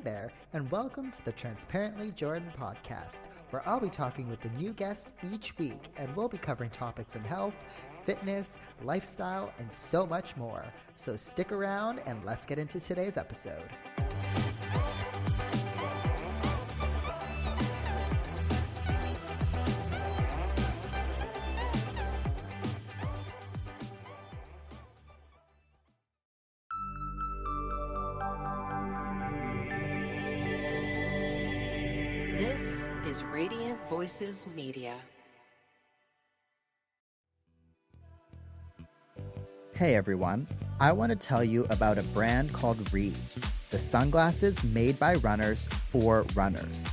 there, and welcome to the Transparently Jordan podcast, where I'll be talking with a new guest each week, and we'll be covering topics in health, fitness, lifestyle, and so much more. So stick around and let's get into today's episode. This is Radiant Voices Media. Hey everyone, I want to tell you about a brand called Re, the sunglasses made by runners for runners.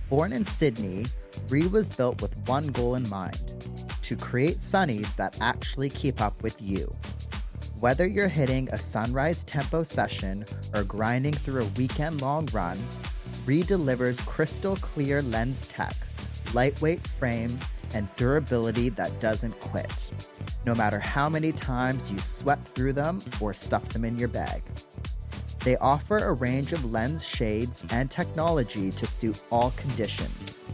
Born in Sydney, Re was built with one goal in mind: to create sunnies that actually keep up with you. Whether you're hitting a sunrise tempo session or grinding through a weekend-long run, Re delivers crystal clear lens tech, lightweight frames, and durability that doesn't quit, no matter how many times you sweat through them or stuff them in your bag. They offer a range of lens shades and technology to suit all conditions.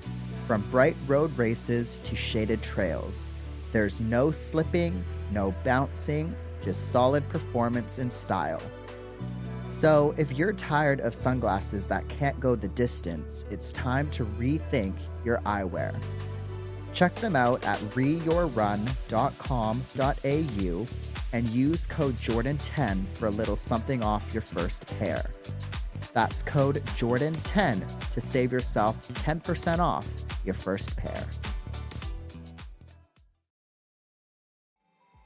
From bright road races to shaded trails, there's no slipping, no bouncing, just solid performance and style. So if you're tired of sunglasses that can't go the distance, it's time to rethink your eyewear. Check them out at reyourrun.com.au and use code Jordan10 for a little something off your first pair. That's code Jordan10 to save yourself 10% off your first pair.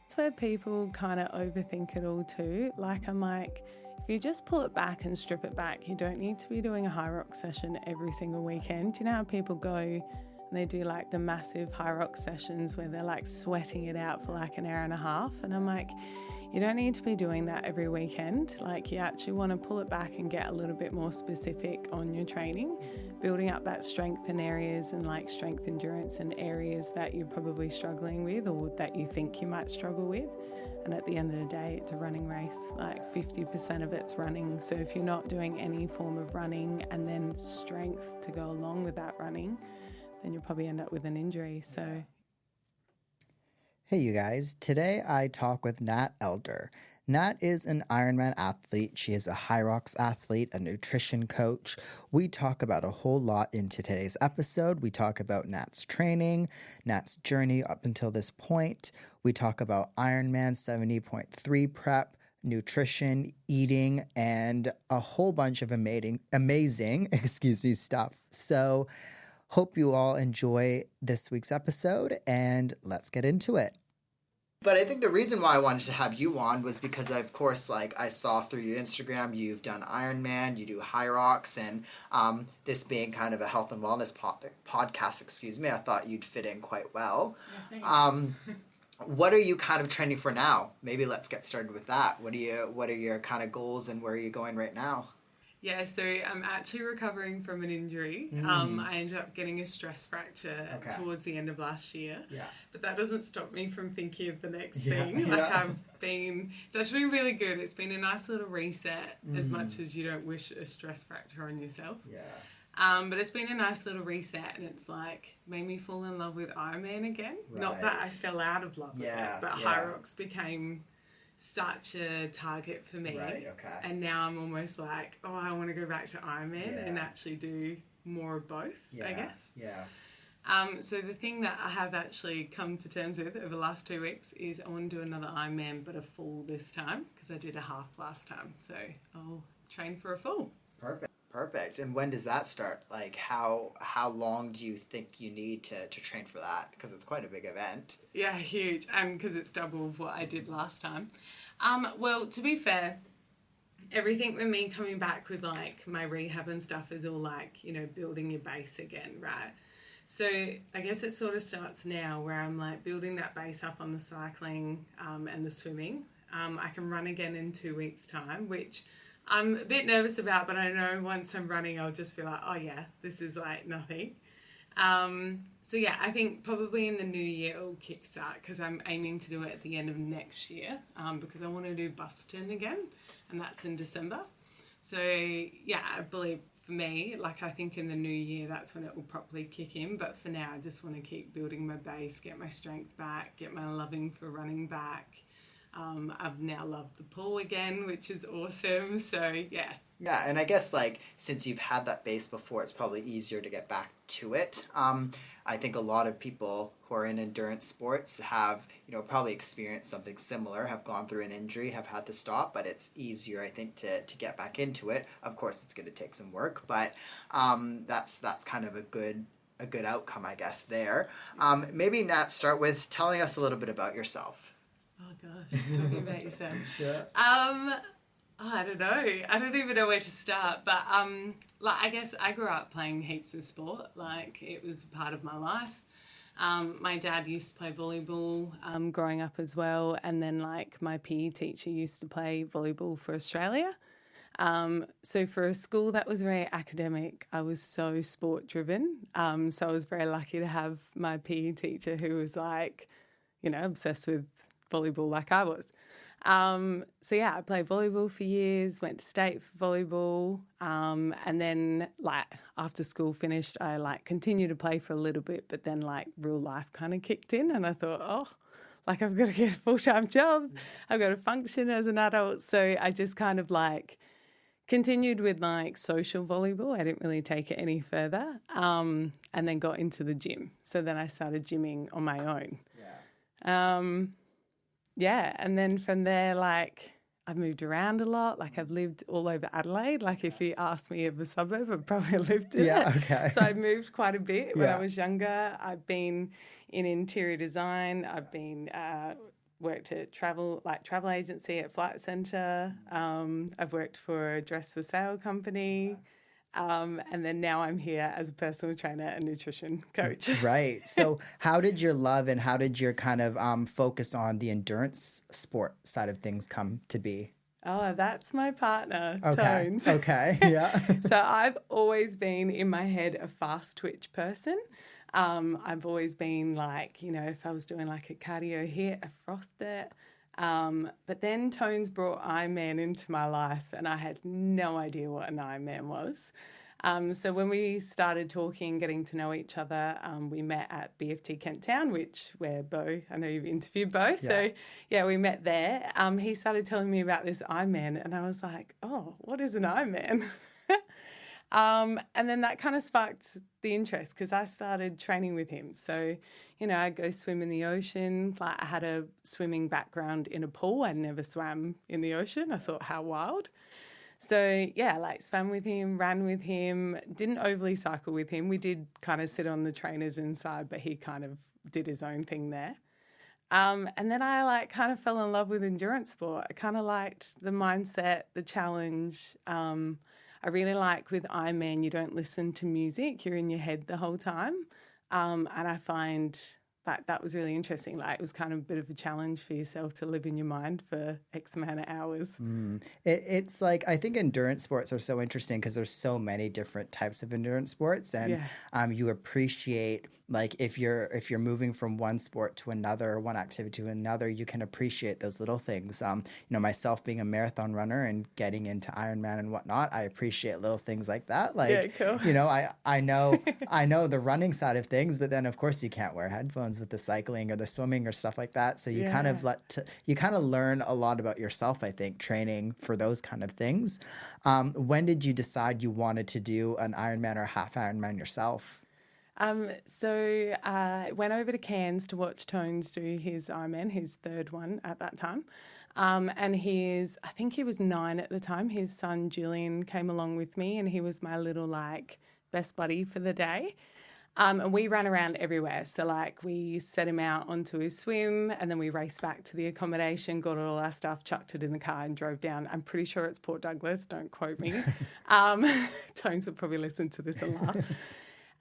It's where people kind of overthink it all too. I'm like, if you just pull it back and strip it back, you don't need to be doing a Hyrox session every single weekend. Do you know how people go and they do like the massive Hyrox sessions where they're like sweating it out for like an hour and a half? And I'm like, you don't need to be doing that every weekend. Like, you actually want to pull it back and get a little bit more specific on your training, building up that strength in areas and like strength endurance in areas that you're probably struggling with or that you think you might struggle with. And at the end of the day, it's a running race. Like 50% of it's running. So if you're not doing any form of running and then strength to go along with that running, then you'll probably end up with an injury. So, hey you guys, today I talk with Nat Elder. Nat is an IronMan athlete. She is a Hyrox athlete, a nutrition coach. We talk about a whole lot in today's episode. We talk about Nat's training, Nat's journey up until this point. We talk about IronMan 70.3 prep, nutrition, eating, and a whole bunch of amazing stuff. So hope you all enjoy this week's episode, and let's get into it. But I think the reason why I wanted to have you on was because, of course, like I saw through your Instagram, you've done Ironman, you do Hyrox, and this being kind of a health and wellness podcast, I thought you'd fit in quite well. yeah, What are you kind of training for now? Maybe let's get started with that. What are your kind of goals, and where are you going right now? Yeah, so I'm actually recovering from an injury. I ended up getting a stress fracture towards the end of last year. Yeah. But that doesn't stop me from thinking of the next thing. It's actually been really good. It's been a nice little reset, as much as you don't wish a stress fracture on yourself. Yeah. But it's been a nice little reset, and it's like made me fall in love with Ironman again. Right. Not that I fell out of love with it, but Hyrox became such a target for me. Right, okay. And now I'm almost like, I want to go back to Ironman and actually do more of both, I guess. Yeah. So the thing that I have actually come to terms with over the last 2 weeks is I want to do another Ironman, but a full this time, because I did a half last time. So I'll train for a full. Perfect. And when does that start? Like, how long do you think you need to train for that? Because it's quite a big event. Yeah, huge. And because it's double of what I did last time. Well, to be fair, everything with me coming back with like my rehab and stuff is all like, building your base again, right? So I guess it sort of starts now where I'm like building that base up on the cycling and the swimming. I can run again in 2 weeks' time, which I'm a bit nervous about, but I know once I'm running, I'll just feel like, oh yeah, this is like nothing. So yeah, I think probably in the new year it'll kickstart, because I'm aiming to do it at the end of next year, because I want to do Boston again, and that's in December. So, yeah, I believe for me, like I think in the new year, that's when it will properly kick in. But for now, I just want to keep building my base, get my strength back, get my loving for running back. I've now loved the pool again, which is awesome. So, yeah. Yeah, and I guess like since you've had that base before, it's probably easier to get back to it. I think a lot of people who are in endurance sports have, probably experienced something similar, have gone through an injury, have had to stop, but it's easier, I think, to get back into it. Of course, it's going to take some work, but that's kind of a good outcome, I guess, there. Maybe, Nat, start with telling us a little bit about yourself. Oh, gosh, talking about yourself. Yeah. I don't know. I don't even know where to start. But I guess I grew up playing heaps of sport. Like it was part of my life. My dad used to play volleyball growing up as well, and then like my PE teacher used to play volleyball for Australia. So for a school that was very academic, I was so sport driven. So I was very lucky to have my PE teacher who was like, obsessed with volleyball like I was. So yeah, I played volleyball for years, went to state for volleyball, and then like after school finished, I like continued to play for a little bit, but then like real life kind of kicked in and I thought, like I've got to get a full-time job. I've got to function as an adult. So I just kind of like continued with like social volleyball. I didn't really take it any further, and then got into the gym. So then I started gymming on my own. Yeah, and then from there, like, I've moved around a lot. Like, I've lived all over Adelaide. Like, if you asked me of a suburb, I've probably lived in it. Okay. So I moved quite a bit when I was younger. I've been in interior design. I've been worked at travel agency at Flight Centre. I've worked for a dress for sale company. And then now I'm here as a personal trainer and nutrition coach. Right. So how did your love and how did your kind of focus on the endurance sport side of things come to be? Oh, that's my partner, Okay. Tones. Okay, yeah. So I've always been in my head a fast twitch person. I've always been like, if I was doing like a cardio hit, I frothed it. But then Tones brought IronMan into my life and I had no idea what an IronMan was. So when we started talking, getting to know each other, we met at BFT Kent Town, where Bo, I know you've interviewed Bo. Yeah. So yeah, we met there. He started telling me about this IronMan and I was like, oh, what is an IronMan? And then that kind of sparked the interest because I started training with him. So, I'd go swim in the ocean. Like I had a swimming background in a pool. I never swam in the ocean. I thought, how wild. So, yeah, like swam with him, ran with him, didn't overly cycle with him. We did kind of sit on the trainers inside, but he kind of did his own thing there. And then I like kind of fell in love with endurance sport. I kind of liked the mindset, the challenge. I really like with IronMan, you don't listen to music, you're in your head the whole time. And I find that was really interesting. Like it was kind of a bit of a challenge for yourself to live in your mind for X amount of hours. It's like, I think endurance sports are so interesting because there's so many different types of endurance sports and you appreciate like if you're moving from one sport to another, one activity to another, you can appreciate those little things. Myself being a marathon runner and getting into Ironman and whatnot, I appreciate little things like that. Like, cool. I know the running side of things, but then of course you can't wear headphones with the cycling or the swimming or stuff like that. So you kind of learn a lot about yourself, I think, training for those kind of things. When did you decide you wanted to do an Ironman or half Ironman yourself? So I went over to Cairns to watch Tones do his Ironman, his third one at that time. And I think he was 9 at the time. His son Julian came along with me and he was my little like best buddy for the day. And we ran around everywhere. So like we set him out onto his swim and then we raced back to the accommodation, got all our stuff, chucked it in the car and drove down. I'm pretty sure it's Port Douglas, don't quote me. Tones will probably listen to this and laugh.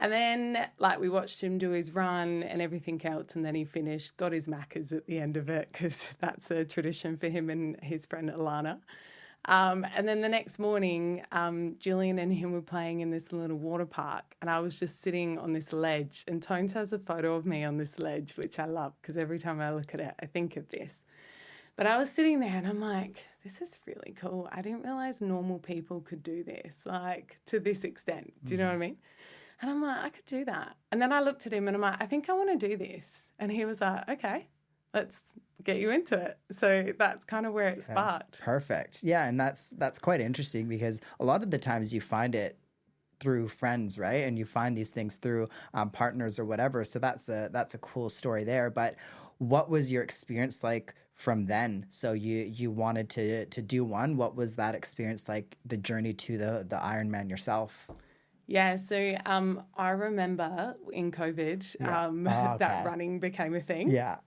And then, like, we watched him do his run and everything else, and then he finished, got his Maccas at the end of it because that's a tradition for him and his friend Alana. And then the next morning, Julian and him were playing in this little water park, and I was just sitting on this ledge, and Tones has a photo of me on this ledge, which I love because every time I look at it, I think of this. But I was sitting there and I'm like, this is really cool. I didn't realize normal people could do this, like to this extent. Do you know what I mean? And I'm like, I could do that. And then I looked at him and I'm like, I think I want to do this. And he was like, okay, let's get you into it. So that's kind of where it sparked. Perfect. Yeah, and that's quite interesting because a lot of the times you find it through friends, right? And you find these things through partners or whatever. So that's a cool story there. But what was your experience like from then? So you wanted to do one. What was that experience like? The journey to the Ironman yourself? Yeah, so I remember in COVID that running became a thing. Yeah.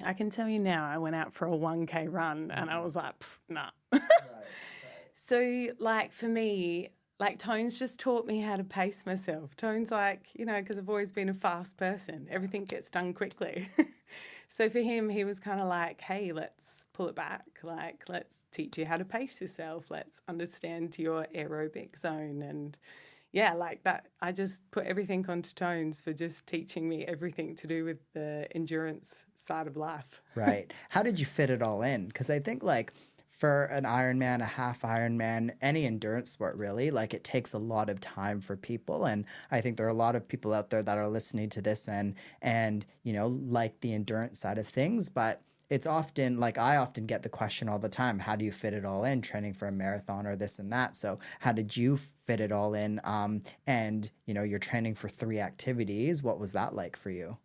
I can tell you now, I went out for a 1K run and I was like, nah. So like for me, like Tones just taught me how to pace myself. Tones like, you know, because I've always been a fast person. Everything gets done quickly. So for him, he was kind of like, hey, let's pull it back. Like, let's teach you how to pace yourself. Let's understand your aerobic zone. And yeah, like that, I just put everything onto Tones for just teaching me everything to do with the endurance side of life. Right. How did you fit it all in? Because I think like for an Ironman, a half Ironman, any endurance sport really, like it takes a lot of time for people. And I think there are a lot of people out there that are listening to this and you know, like the endurance side of things. But it's often like I often get the question all the time, how do you fit it all in, training for a marathon or this and that? So how did you fit it all in? And, you know, you're training for 3 activities. What was that like for you?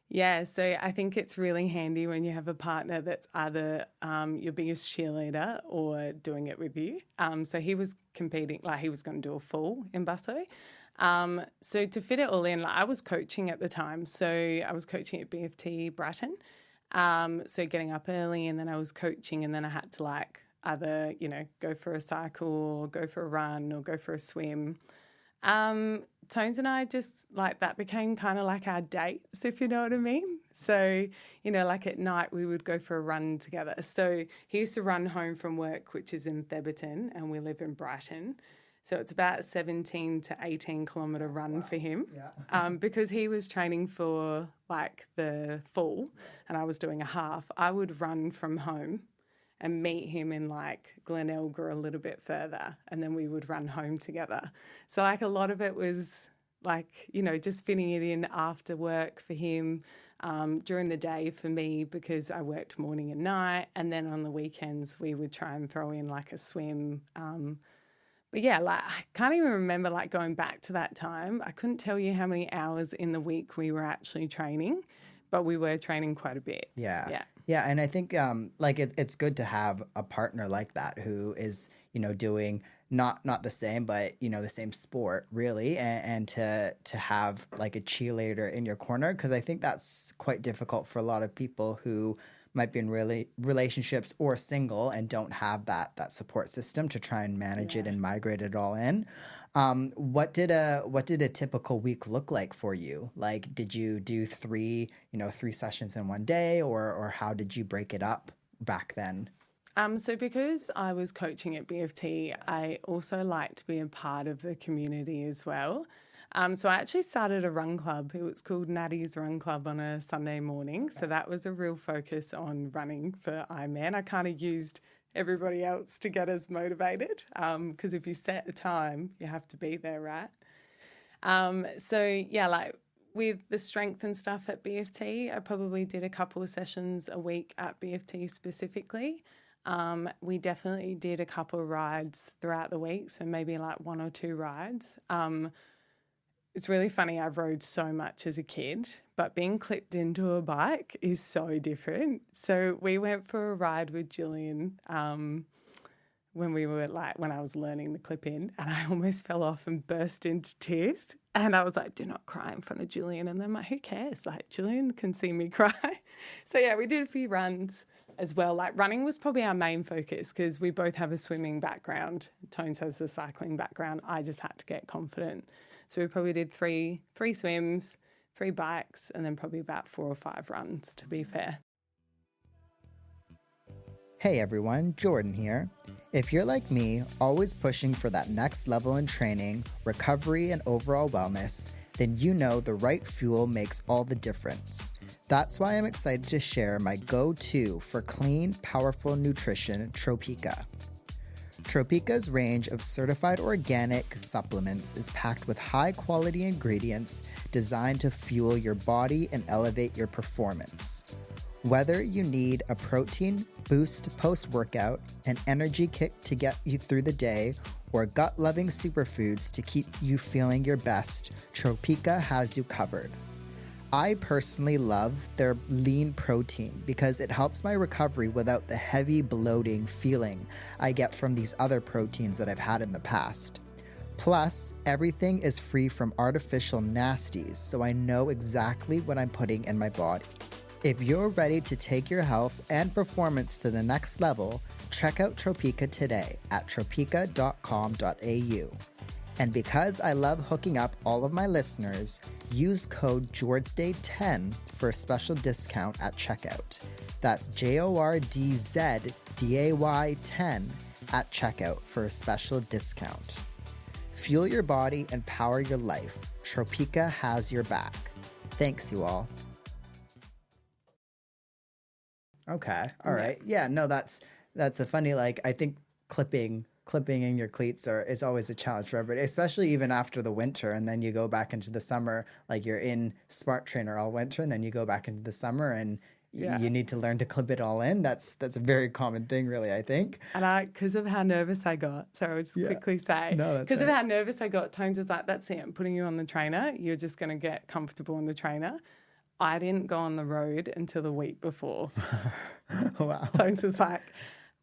Yeah, so I think it's really handy when you have a partner that's either your biggest cheerleader or doing it with you. So he was competing, like he was going to do a full in Busso. So to fit it all in, like I was coaching at the time. So I was coaching at BFT Bratton. So getting up early and then I was coaching and then I had to like either, you know, go for a cycle or go for a run or go for a swim. Tones and I just like that became kind of like our dates, if you know what I mean. So, you know, like at night we would go for a run together. So he used to run home from work, which is in Theberton, and we live in Brighton. So it's about a 17 to 18 kilometre run for him because he was training for like the full and I was doing a half. I would run from home and meet him in like Glenelga a little bit further and then we would run home together. So like a lot of it was like, you know, just fitting it in after work for him, during the day for me because I worked morning and night, and then on the weekends we would try and throw in like a swim. But yeah, like I can't even remember like going back to that time. I couldn't tell you how many hours in the week we were actually training, but we were training quite a bit. Yeah. And I think like it's good to have a partner like that who is, you know, doing not the same, but, you know, the same sport really. And to have like a cheerleader in your corner, because I think that's quite difficult for a lot of people who might be in relationships or single and don't have that support system to try and manage it and migrate it all in. What did a typical week look like for you? Like, did you do 3 sessions in one day, or how did you break it up back then? So because I was coaching at BFT, I also like to be a part of the community as well. So I actually started a run club. It was called Natty's Run Club on a Sunday morning. So that was a real focus on running for Ironman. I kind of used everybody else to get us motivated because if you set a time, you have to be there, right? So yeah, like with the strength and stuff at BFT, I probably did a couple of sessions a week at BFT specifically. We definitely did a couple of rides throughout the week, so maybe like 1 or 2 rides. It's really funny, I rode so much as a kid, but being clipped into a bike is so different. So we went for a ride with Julian when I was learning the clip in, and I almost fell off and burst into tears. And I was like, do not cry in front of Julian. And then I'm like, who cares? Like, Julian can see me cry. So yeah, we did a few runs as well. Like running was probably our main focus because we both have a swimming background. Tones has a cycling background. I just had to get confident. So we probably did three swims, 3 bikes, and then probably about 4 or 5 runs, to be fair. Hey everyone, Jordan here. If you're like me, always pushing for that next level in training, recovery, and overall wellness, then you know the right fuel makes all the difference. That's why I'm excited to share my go-to for clean, powerful nutrition, Tropika. Tropika's range of certified organic supplements is packed with high-quality ingredients designed to fuel your body and elevate your performance. Whether you need a protein boost post-workout, an energy kick to get you through the day, or gut-loving superfoods to keep you feeling your best, Tropika has you covered. I personally love their lean protein because it helps my recovery without the heavy bloating feeling I get from these other proteins that I've had in the past. Plus, everything is free from artificial nasties, so I know exactly what I'm putting in my body. If you're ready to take your health and performance to the next level, check out Tropika today at tropika.com.au. And because I love hooking up all of my listeners, use code JordsDay10 for a special discount at checkout. That's JORDZDAY10 at checkout for a special discount. Fuel your body and power your life. Tropika has your back. Thanks, you all. Okay. All right. Yeah, no, that's a funny, like, I think clipping in your cleats is always a challenge for everybody, especially even after the winter, and then you go back into the summer, like you're in Smart Trainer all winter, and then you go back into the summer and you need to learn to clip it all in. That's a very common thing, really, I think. And because of how nervous I got, so I would just quickly say, because of how nervous I got, Tones was like, that's it, I'm putting you on the trainer. You're just going to get comfortable on the trainer. I didn't go on the road until the week before. Wow. Tones was like,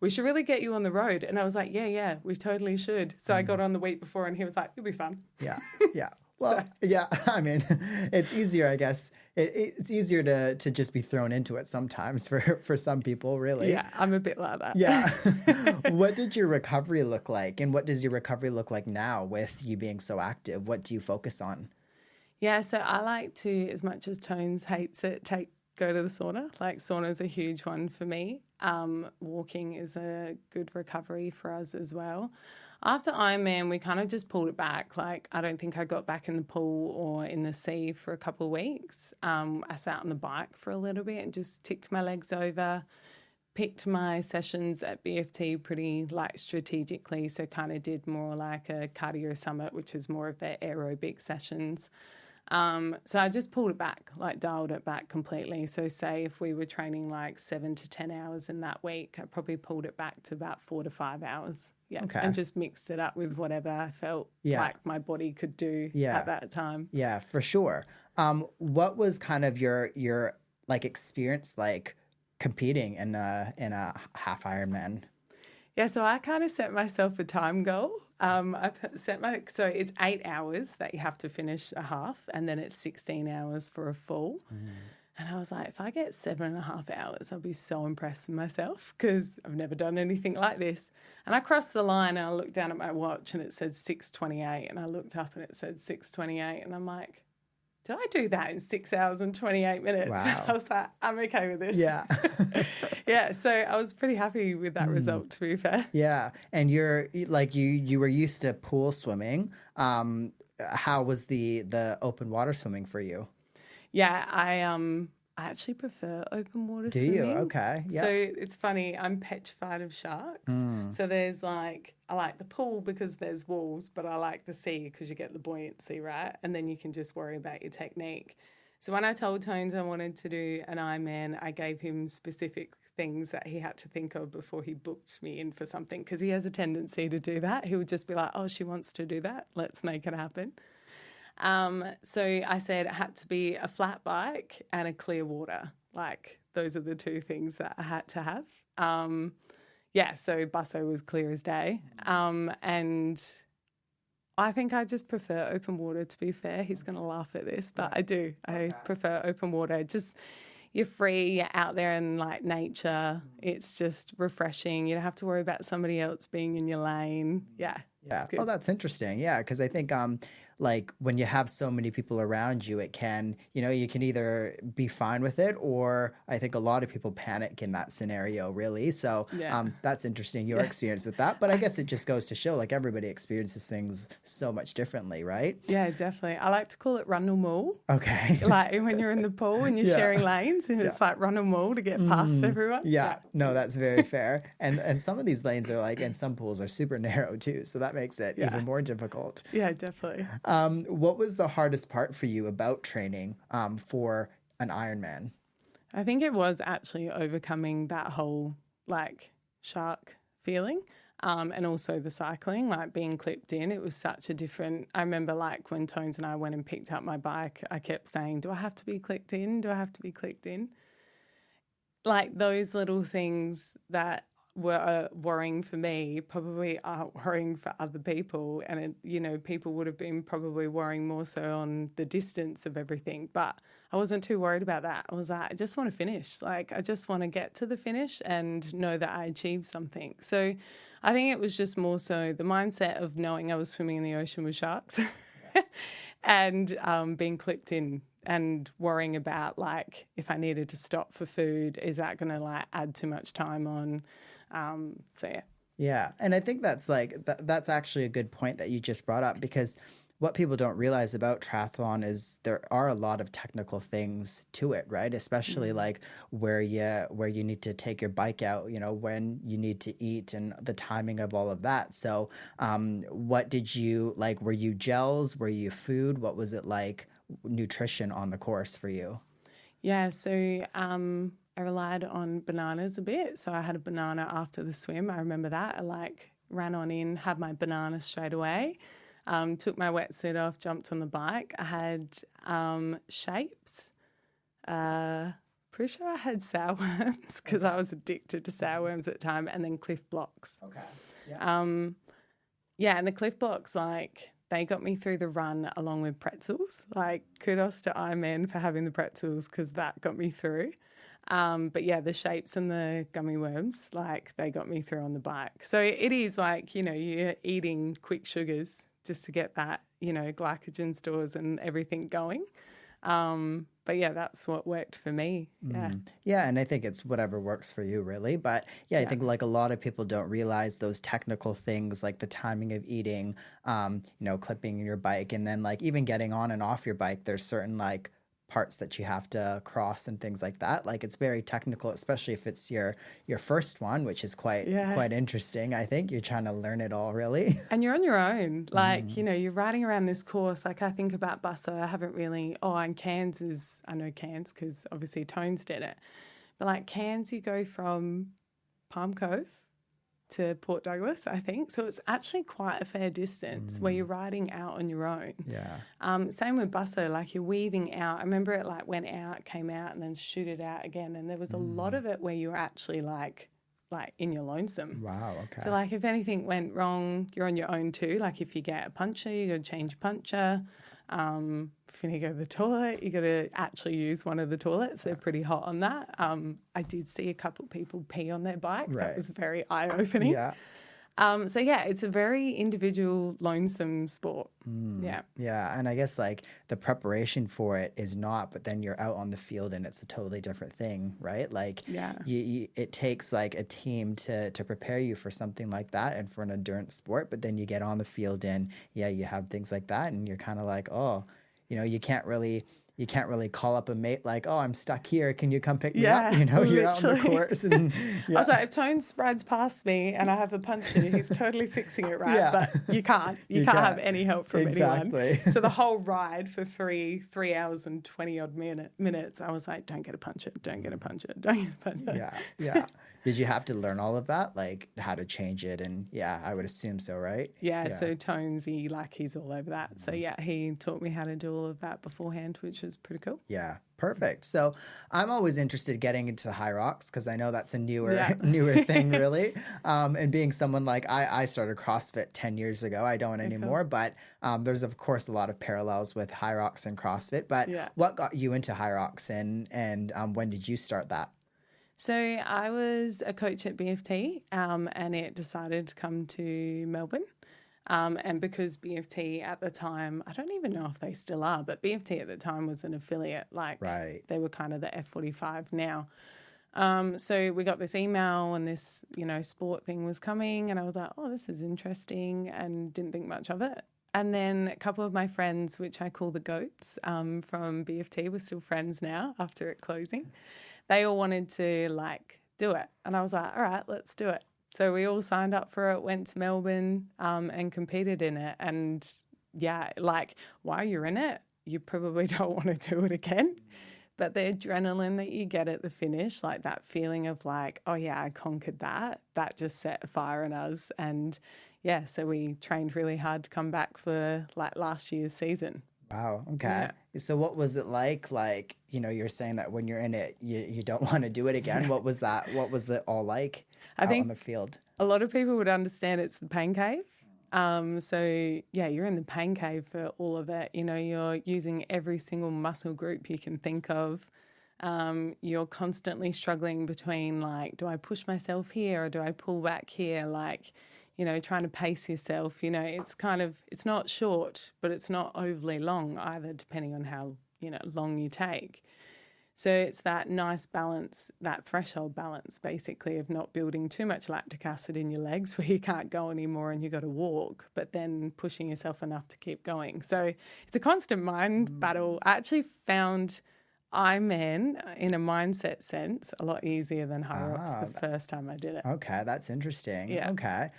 we should really get you on the road. And I was like, yeah, we totally should. So I got on the week before and he was like, it'll be fun. Yeah. Well, yeah, I mean, it's easier, I guess. It's easier to just be thrown into it sometimes for some people, really. Yeah, I'm a bit like that. Yeah. What did your recovery look like? And what does your recovery look like now with you being so active? What do you focus on? Yeah, so I like to, as much as Tones hates it, go to the sauna. Like, sauna is a huge one for me. Walking is a good recovery for us as well. After Ironman, we kind of just pulled it back. Like, I don't think I got back in the pool or in the sea for a couple of weeks. I sat on the bike for a little bit and just ticked my legs over, picked my sessions at BFT pretty like strategically. So kind of did more like a cardio summit, which is more of their aerobic sessions. So I just pulled it back, like dialed it back completely. So say if we were training like 7 to 10 hours in that week, I probably pulled it back to about 4 to 5 hours. Yeah. Okay. And just mixed it up with whatever I felt like my body could do at that time. Yeah, for sure. What was kind of your like experience like competing in a half Ironman? Yeah, so I kind of set myself a time goal. So it's 8 hours that you have to finish a half, and then it's 16 hours for a full. And I was like, if I get 7.5 hours, I'll be so impressed with myself because I've never done anything like this. And I crossed the line and I looked down at my watch and it said 6:28, and I looked up and it said 6:28, and I'm like, did I do that in 6 hours and 28 minutes? Wow. I was like, I'm okay with this. Yeah. Yeah. So I was pretty happy with that result, to be fair. Yeah. And you're like, you were used to pool swimming. How was the open water swimming for you? Yeah. I actually prefer open water swimming. Do you? Okay. Yeah. So it's funny. I'm petrified of sharks. So there's like, I like the pool because there's walls, but I like the sea because you get the buoyancy, right? And then you can just worry about your technique. So when I told Tones I wanted to do an Ironman, I gave him specific things that he had to think of before he booked me in for something, because he has a tendency to do that. He would just be like, oh, she wants to do that. Let's make it happen. So I said it had to be a flat bike and a clear water. Like, those are the two things that I had to have. So Busso was clear as day. And I think I just prefer open water, to be fair. He's going to laugh at this, but I do. I prefer open water. Just, you're free, you're out there in like nature. It's just refreshing. You don't have to worry about somebody else being in your lane. Yeah. Yeah. good. Oh, that's interesting. Yeah, because I think like when you have so many people around you, it can, you can either be fine with it, or I think a lot of people panic in that scenario, really. So Yeah. that's interesting, your experience with that. But I guess it just goes to show like everybody experiences things so much differently, right? Yeah, definitely. I like to call it run or maul. Okay. Like when you're in the pool and you're Yeah. sharing lanes and it's like run or maul to get past everyone. Yeah, no, that's very fair. And some of these lanes are like, and some pools are super narrow too, so that makes it Yeah. even more difficult. Yeah, definitely. What was the hardest part for you about training for an Ironman? I think it was actually overcoming that whole like shark feeling. And also the cycling, like being clipped in, it was such a different. I remember like when Tones and I went and picked up my bike, I kept saying, do I have to be clicked in? Do I have to be clicked in? Like those little things that were worrying for me probably aren't worrying for other people. And, people would have been probably worrying more so on the distance of everything. But I wasn't too worried about that. I was like, I just want to finish. Like, I just want to get to the finish and know that I achieved something. So I think it was just more so the mindset of knowing I was swimming in the ocean with sharks and being clipped in and worrying about like if I needed to stop for food, is that going to like add too much time on? So yeah. Yeah, and I think that's like that's actually a good point that you just brought up, because what people don't realize about triathlon is there are a lot of technical things to it, right? Especially like where you need to take your bike out, when you need to eat and the timing of all of that. So what did you like? Were you gels? Were you food? What was it like nutrition on the course for you? Yeah, so I relied on bananas a bit. So I had a banana after the swim. I remember that. I like ran on in, had my banana straight away. Took my wetsuit off, jumped on the bike. I had shapes. Pretty sure I had sour worms because I was addicted to sour worms at the time, and then Cliff Blocks. Okay. Yeah. Yeah, and the Cliff Blocks, like, they got me through the run along with pretzels. Like, kudos to IronMan for having the pretzels because that got me through. But yeah, the shapes and the gummy worms, like, they got me through on the bike. So it is like, you're eating quick sugars just to get that, glycogen stores and everything going. But yeah, that's what worked for me. Yeah. Yeah, and I think it's whatever works for you, really. But yeah, I think like a lot of people don't realize those technical things, like the timing of eating, clipping your bike, and then like even getting on and off your bike. There's certain like parts that you have to cross and things like that. Like it's very technical, especially if it's your first one, which is quite interesting. I think you're trying to learn it all, really. And you're on your own. Like, you're riding around this course. Like I think about Busso, I haven't really, and Cairns I know Cairns because obviously Tones did it. But like Cairns, you go from Palm Cove to Port Douglas, I think. So it's actually quite a fair distance where you're riding out on your own. Yeah. Same with Busso, like you're weaving out. I remember it like went out, came out, and then shoot it out again. And there was a lot of it where you were actually like in your lonesome. Wow, okay. So like if anything went wrong, you're on your own too. Like if you get a puncture, you got to change your puncture. If you need to go to the toilet, you got to actually use one of the toilets. They're pretty hot on that. I did see a couple of people pee on their bike. Right. That was very eye-opening. Yeah. So yeah, it's a very individual, lonesome sport. Yeah. Yeah, and I guess like the preparation for it is not, but then you're out on the field and it's a totally different thing, right? Like it takes like a team to prepare you for something like that and for an endurance sport, but then you get on the field and you have things like that and you're kind of like, you can't really call up a mate like, I'm stuck here. Can you come pick me up? You're out on the course. And, I was like, if Tones rides past me and I have a puncture, he's totally fixing it, right? But you can't. You can't have any help from anyone. So the whole ride for 3 hours and 20 odd minutes, I was like, don't get a puncture, don't get a puncture, don't get a puncture. Yeah. Did you have to learn all of that, like how to change it? And I would assume so, right? Yeah. So Tones, he's all over that. So he taught me how to do all of that beforehand, which was pretty cool. Yeah, perfect. So I'm always interested getting into Hyrox because I know that's a newer thing, really. And being someone like I started CrossFit 10 years ago. I don't anymore, but there's of course a lot of parallels with Hyrox and CrossFit. But what got you into Hyrox and when did you start that? So I was a coach at BFT and it decided to come to Melbourne. And because BFT at the time, I don't even know if they still are, but BFT at the time was an affiliate. Like they were kind of the F45 now. So we got this email and this, sport thing was coming, and I was like, oh, this is interesting, and didn't think much of it. And then a couple of my friends, which I call the goats from BFT, we're still friends now after it closing. They all wanted to do it. And I was like, all right, let's do it. So we all signed up for it, went to Melbourne and competed in it. And yeah, while you're in it, you probably don't want to do it again. But the adrenaline that you get at the finish, that feeling of oh yeah, I conquered that just set a fire in us. And yeah, so we trained really hard to come back for last year's season. Wow. Okay. Yeah. So what was it like? You're saying that when you're in it, you don't want to do it again. What was that? What was it all like out on the field? A lot of people would understand it's the pain cave. So yeah, you're in the pain cave for all of it. You're using every single muscle group you can think of. You're constantly struggling between do I push myself here or do I pull back here? Trying to pace yourself, it's not short, but it's not overly long either, depending on how, long you take. So it's that nice balance, that threshold balance, basically, of not building too much lactic acid in your legs where you can't go anymore and you've got to walk, but then pushing yourself enough to keep going. So it's a constant mind battle. I actually found IronMan, in a mindset sense, a lot easier than Hyrox the first time I did it. Okay, that's interesting. Yeah. Okay.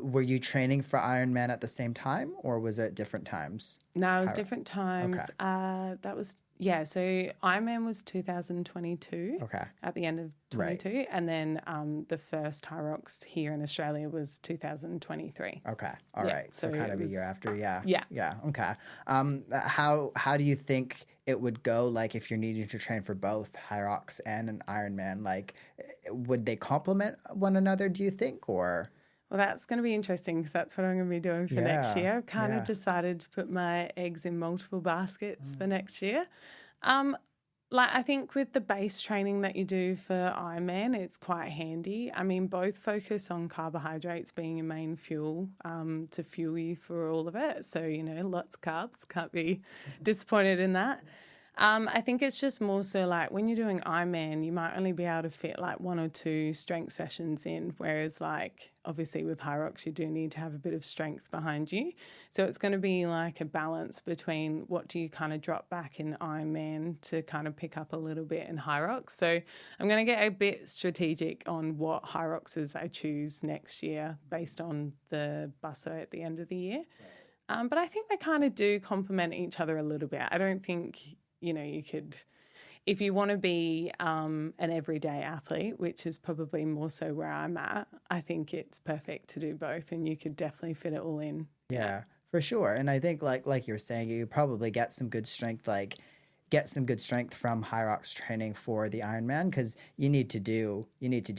Were you training for IronMan at the same time, or was it different times? No, it was different times. Okay. So IronMan was 2022. Okay. At the end of 22. Right. And then the first Hyrox here in Australia was 2023. Okay. All right. So kind of a year after. Yeah. Yeah. Yeah. Okay. How do you think it would go, if you're needing to train for both Hyrox and an Ironman? Would they complement one another, do you think, or? Well, that's going to be interesting because that's what I'm going to be doing for next year. I've kind of decided to put my eggs in multiple baskets for next year. I think with the base training that you do for Ironman, it's quite handy. I mean, both focus on carbohydrates being a main fuel to fuel you for all of it. So, lots of carbs, can't be disappointed in that. I think it's just more so when you're doing Ironman, you might only be able to fit 1 or 2 strength sessions in, whereas obviously with Hyrox, you do need to have a bit of strength behind you. So it's going to be a balance between what do you kind of drop back in Ironman to kind of pick up a little bit in Hyrox. So I'm going to get a bit strategic on what Hyroxes I choose next year based on the busso at the end of the year. But I think they kind of do complement each other a little bit. I don't think you could, if you want to be an everyday athlete, which is probably more so where I'm at, I think it's perfect to do both, and you could definitely fit it all in. Yeah, for sure. And I think like you're saying, you probably get some good strength, from Hyrox training for the Ironman, because you need to do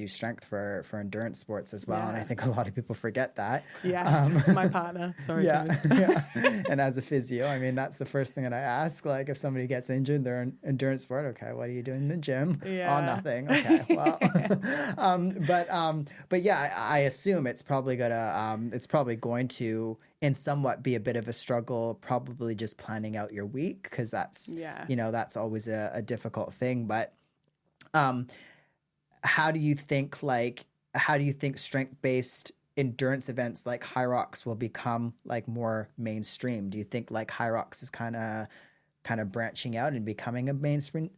strength for endurance sports as well. Yeah. And I think a lot of people forget that. Yes, my partner. Sorry, yeah, yeah. And as a physio, I mean, that's the first thing that I ask. If somebody gets injured, they're in endurance sport. Okay, what are you doing in the gym? Yeah. Oh, nothing. Okay, well, but yeah, I assume it's probably going to and somewhat be a bit of a struggle, probably just planning out your week, because that's, that's always a difficult thing. But how do you think strength-based endurance events like Hyrox will become more mainstream? Do you think Hyrox is kind of branching out and becoming a mainstream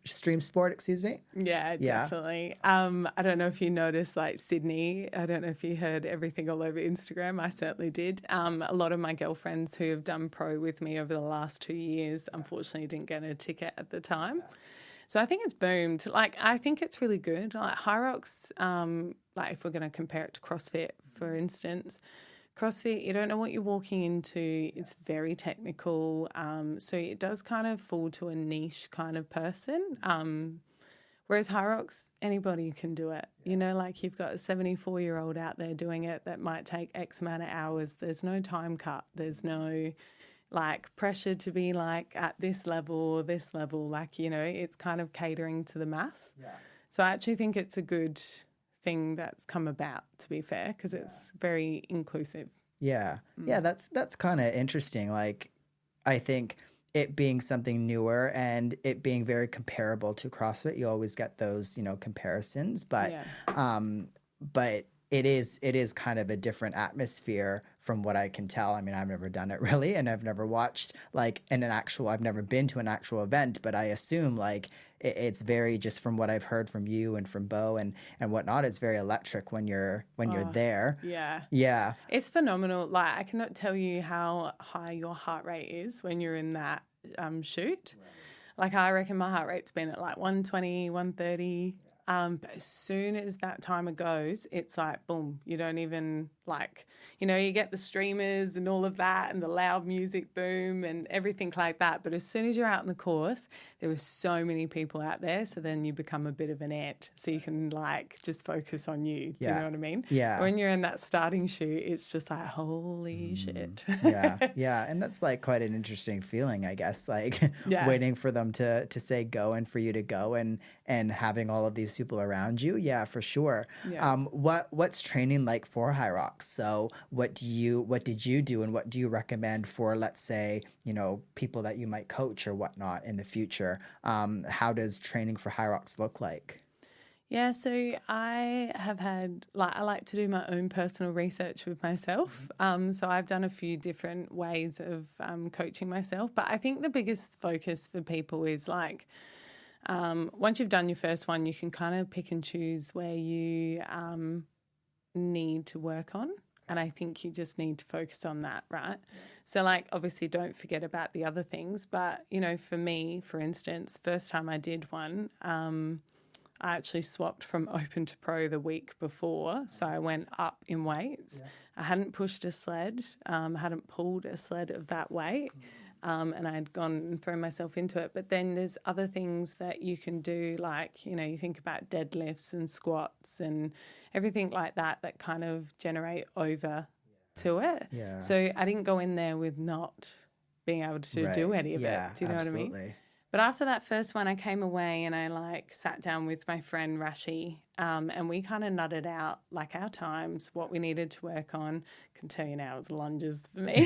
sport, excuse me? Yeah, definitely. I don't know if you noticed, Sydney, I don't know if you heard everything all over Instagram. I certainly did. A lot of my girlfriends who have done pro with me over the last 2 years, unfortunately didn't get a ticket at the time. So I think it's boomed. I think it's really good. Hyrox, if we're going to compare it to CrossFit, for instance, CrossFit, you don't know what you're walking into. It's very technical. So it does kind of fall to a niche kind of person. Whereas Hyrox, anybody can do it. You've got a 74-year-old out there doing it that might take X amount of hours. There's no time cut. There's no pressure to be at this level or this level. It's kind of catering to the mass. Yeah. So I actually think it's a good thing that's come about, to be fair, because it's very inclusive. Yeah. Yeah, that's kind of interesting. Like, I think it being something newer and it being very comparable to CrossFit, you always get those, comparisons, Yeah. but it is kind of a different atmosphere from what I can tell. I mean, I've never done it really, and I've never watched like I've never been to an actual event, but I assume like it's very, just from what I've heard from you and from Bo and whatnot, it's very electric when you're there. Yeah. Yeah. It's phenomenal. Like, I cannot tell you how high your heart rate is when you're in that shoot. Like, I reckon my heart rate's been at like 120, 130. But as soon as that timer goes, it's like, boom, you don't even like, you get the streamers and all of that and the loud music boom and everything like that. But as soon as you're out in the course, there were so many people out there. So then you become a bit of an ant. So you can like just focus on you. Do you know what I mean? Yeah. When you're in that starting shoot, it's just like, holy shit. Yeah. Yeah. And that's like quite an interesting feeling, I guess, like waiting for them to say go and for you to go and having all of these people around you. Yeah, for sure. Yeah. What's training like for Hyrox? So what did you do and what do you recommend for, let's say, people that you might coach or whatnot in the future? How does training for Hyrox look like? Yeah, so I have had, I like to do my own personal research with myself. So I've done a few different ways of coaching myself. But I think the biggest focus for people is like, once you've done your first one, you can kind of pick and choose where you need to work on. And I think you just need to focus on that, right? Yeah. So, like, obviously don't forget about the other things. But, for me, for instance, first time I did one, I actually swapped from open to pro the week before. So I went up in weights. Yeah. I hadn't pushed a sled. I hadn't pulled a sled of that weight. And I'd gone and thrown myself into it. But then there's other things that you can do, like, you think about deadlifts and squats and everything like that kind of generate over to it. Yeah. So I didn't go in there with not being able to do any of it. Do you know absolutely. what I mean? But after that first one, I came away and I sat down with my friend Rashi, and we kind of nutted out like our times, what we needed to work on. I can tell you now, it was lunges for me.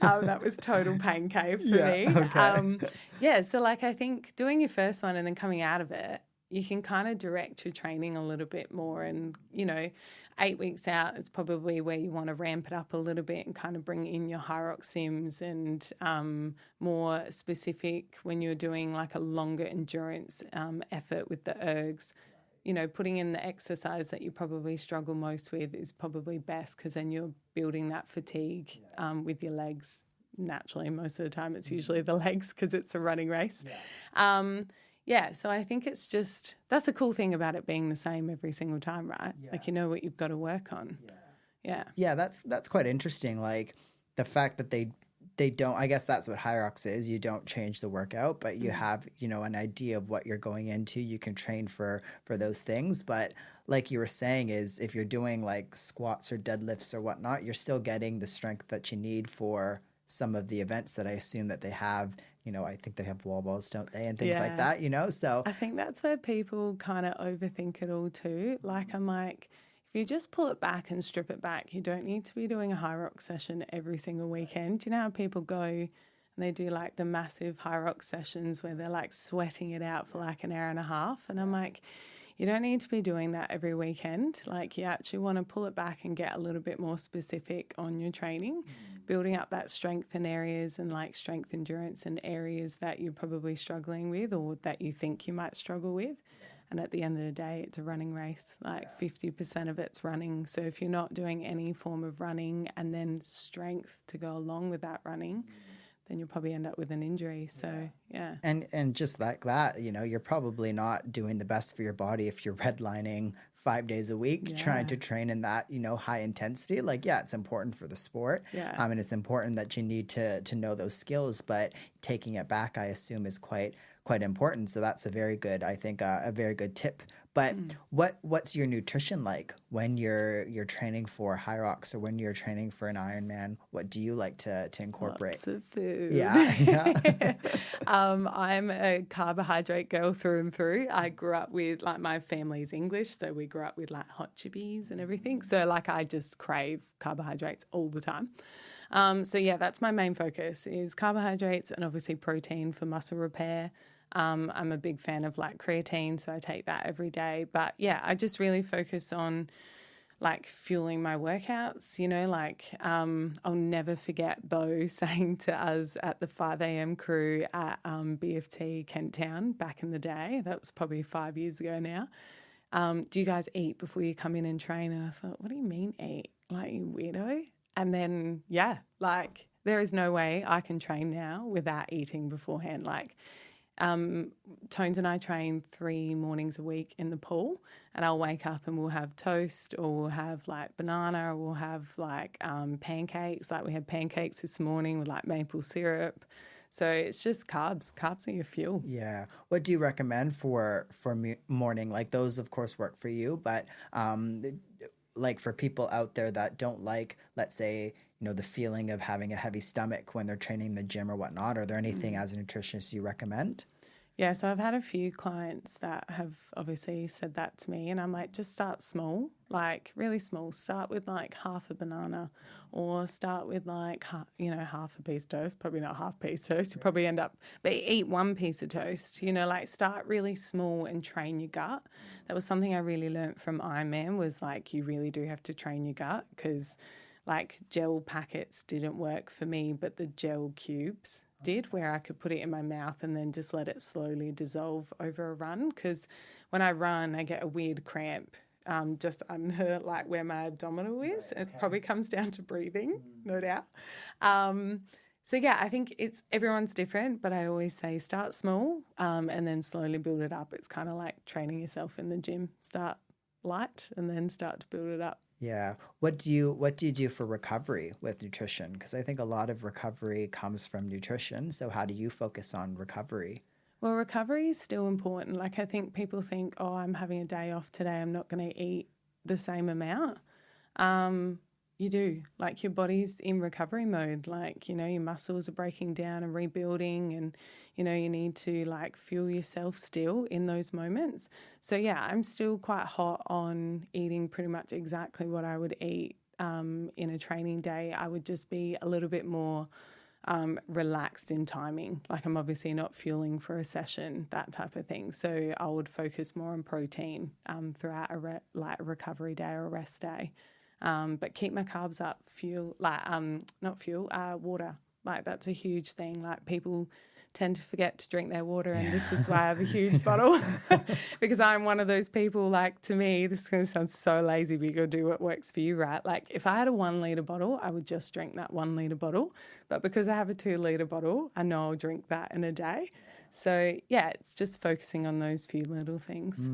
That was total pain cave for me. Okay. So I think doing your first one and then coming out of it, you can kind of direct your training a little bit more. And, 8 weeks out is probably where you want to ramp it up a little bit and kind of bring in your Hyrox sims and more specific when you're doing like a longer endurance effort with the ergs. Putting in the exercise that you probably struggle most with is probably best, because then you're building that fatigue with your legs naturally. Most of the time it's usually the legs because it's a running race. So I think it's just, that's the cool thing about it being the same every single time, right? Yeah. Like, what you've got to work on. Yeah, that's quite interesting. Like the fact that they don't, I guess that's what Hyrox is. You don't change the workout, but you have, an idea of what you're going into. You can train for those things. But like you were saying, is if you're doing like squats or deadlifts or whatnot, you're still getting the strength that you need for some of the events that I assume that they have. I think they have wall balls, don't they? And things like that, so. I think that's where people kind of overthink it all too. Like, I'm like, if you just pull it back and strip it back, you don't need to be doing a Hyrox session every single weekend. Do you know how people go and they do like the massive Hyrox sessions where they're like sweating it out for like an hour and a half? And I'm like, you don't need to be doing that every weekend. Like, you actually want to pull it back and get a little bit more specific on your training, building up that strength in areas and like strength endurance in areas that you're probably struggling with or that you think you might struggle with. And at the end of the day, it's a running race. Like 50% of it's running. So if you're not doing any form of running and then strength to go along with that running, then you'll probably end up with an injury. So, yeah. And just like that, you're probably not doing the best for your body if you're redlining 5 days a week, trying to train in that, high intensity. Like, it's important for the sport. Yeah. And it's important that you need to know those skills, but taking it back, I assume, is quite quite important. So that's a very good, I think, a very good tip. But what's your nutrition like when you're training for Hyrox or when you're training for an Ironman? What do you like to incorporate? Lots of food. Yeah. I'm a carbohydrate girl through and through. I grew up with, like, my family's English, so we grew up with like hot chippies and everything. So like I just crave carbohydrates all the time. So yeah, that's my main focus is carbohydrates and obviously protein for muscle repair. I'm a big fan of like creatine, so I take that every day. But yeah, I just really focus on like fueling my workouts, like I'll never forget Bo saying to us at the 5 a.m. crew at BFT Kent Town back in the day, that was probably 5 years ago now, do you guys eat before you come in and train? And I thought, what do you mean eat? Like, you weirdo? And then, yeah, like there is no way I can train now without eating beforehand. Like, Tones and I train 3 mornings a week in the pool, and I'll wake up and we'll have toast, or we'll have like banana, or we'll have like pancakes. Like we had pancakes this morning with like maple syrup. So it's just carbs. Carbs are your fuel. Yeah. What do you recommend for morning? Like those, of course, work for you, but like for people out there that don't like, let's say, the feeling of having a heavy stomach when they're training in the gym or whatnot, are there anything as a nutritionist you recommend? Yeah, so I've had a few clients that have obviously said that to me, and I'm like, just start small, like really small. Start with like half a banana, or start with like, half a piece of toast, probably not half a piece of toast. You probably end up, but eat 1 piece of toast, like start really small and train your gut. That was something I really learned from Ironman, was like, you really do have to train your gut, because like gel packets didn't work for me, but the gel cubes did, where I could put it in my mouth and then just let it slowly dissolve over a run. Because when I run, I get a weird cramp just under like where my abdominal is. It probably comes down to breathing, no doubt. So yeah, I think everyone's different, but I always say start small and then slowly build it up. It's kind of like training yourself in the gym. Start light and then start to build it up. Yeah. What do you do for recovery with nutrition? Because I think a lot of recovery comes from nutrition. So how do you focus on recovery? Well, recovery is still important. Like I think people think, oh, I'm having a day off today, I'm not going to eat the same amount. You do. Like your body's in recovery mode. Like, your muscles are breaking down and rebuilding, and, you need to like fuel yourself still in those moments. So yeah, I'm still quite hot on eating pretty much exactly what I would eat in a training day. I would just be a little bit more relaxed in timing. Like I'm obviously not fueling for a session, that type of thing. So I would focus more on protein throughout a recovery day or a rest day. But keep my carbs up, water. Like that's a huge thing. Like people tend to forget to drink their water, and this is why I have a huge bottle, because I'm one of those people. Like to me, this is going to sound so lazy, but you got to do what works for you, right? Like if I had a 1 litre bottle, I would just drink that 1 litre bottle. But because I have a 2 litre bottle, I know I'll drink that in a day. So yeah, it's just focusing on those few little things.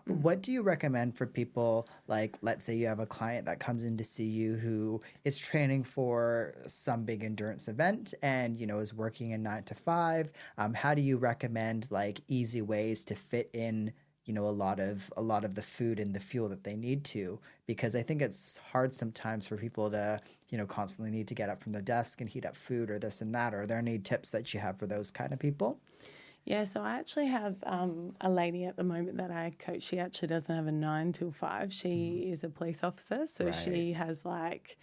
What do you recommend for people, like let's say you have a client that comes in to see you who is training for some big endurance event and, is working a 9 to 5. How do you recommend like easy ways to fit in, a lot of the food and the fuel that they need to? Because I think it's hard sometimes for people to, constantly need to get up from their desk and heat up food or this and that. Are there any tips that you have for those kind of people? Yeah, so I actually have a lady at the moment that I coach. She actually doesn't have a 9 till 5. She is a police officer, so she has like,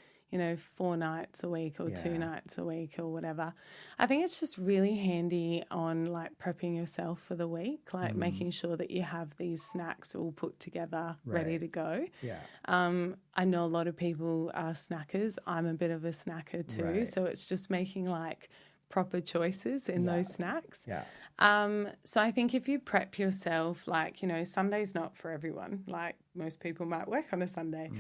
4 nights a week or 2 nights a week or whatever. I think it's just really handy on like prepping yourself for the week, like making sure that you have these snacks all put together, ready to go. Yeah. I know a lot of people are snackers. I'm a bit of a snacker too, so it's just making like proper choices in those snacks. Yeah. So I think if you prep yourself, like, Sunday's not for everyone. Like most people might work on a Sunday.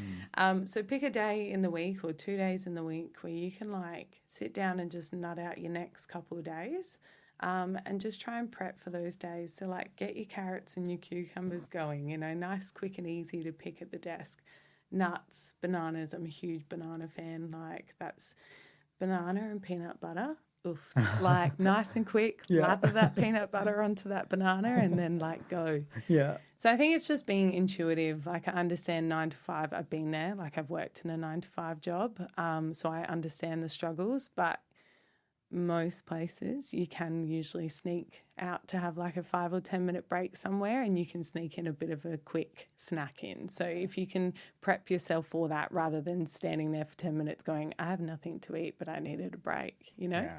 So pick a day in the week or 2 days in the week where you can like sit down and just nut out your next couple of days and just try and prep for those days. So like get your carrots and your cucumbers going, nice, quick and easy to pick at the desk. Nuts, bananas. I'm a huge banana fan. Like that's banana and peanut butter oof, like nice and quick, lather that peanut butter onto that banana and then like go. Yeah. So I think it's just being intuitive. Like I understand 9 to 5. I've been there. Like I've worked in a 9 to 5 job. So I understand the struggles, but most places you can usually sneak out to have like a 5 or 10 minute break somewhere and you can sneak in a bit of a quick snack in. So if you can prep yourself for that rather than standing there for 10 minutes going, I have nothing to eat, but I needed a break,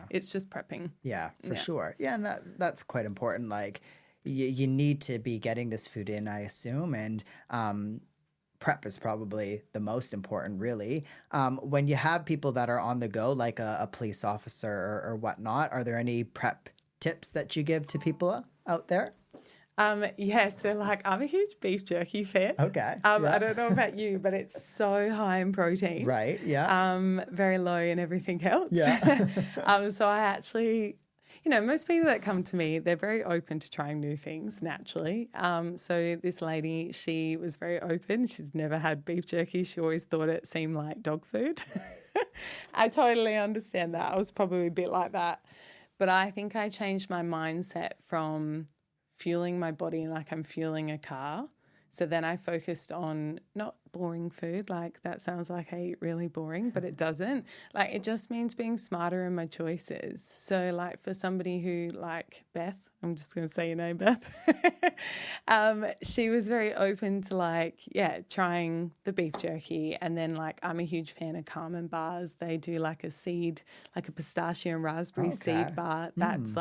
it's just prepping. Yeah, for sure. Yeah, and that's quite important. Like you need to be getting this food in, I assume, and prep is probably the most important, really. When you have people that are on the go, like a police officer or whatnot, are there any prep tips that you give to people out there? So like I'm a huge beef jerky fan. Okay. I don't know about you, but it's so high in protein. Right. Yeah. Very low in everything else. Yeah. So I actually, most people that come to me, they're very open to trying new things naturally. So this lady, she was very open. She's never had beef jerky. She always thought it seemed like dog food. I totally understand that. I was probably a bit like that. But I think I changed my mindset from fueling my body like I'm fueling a car. So then I focused on not boring food. Like that sounds like I eat really boring, but it doesn't. Like it just means being smarter in my choices. So like for somebody who like Beth, I'm just going to say your name, Beth. She was very open to trying the beef jerky. And then like I'm a huge fan of Carmen bars. They do like a pistachio and raspberry seed bar. That's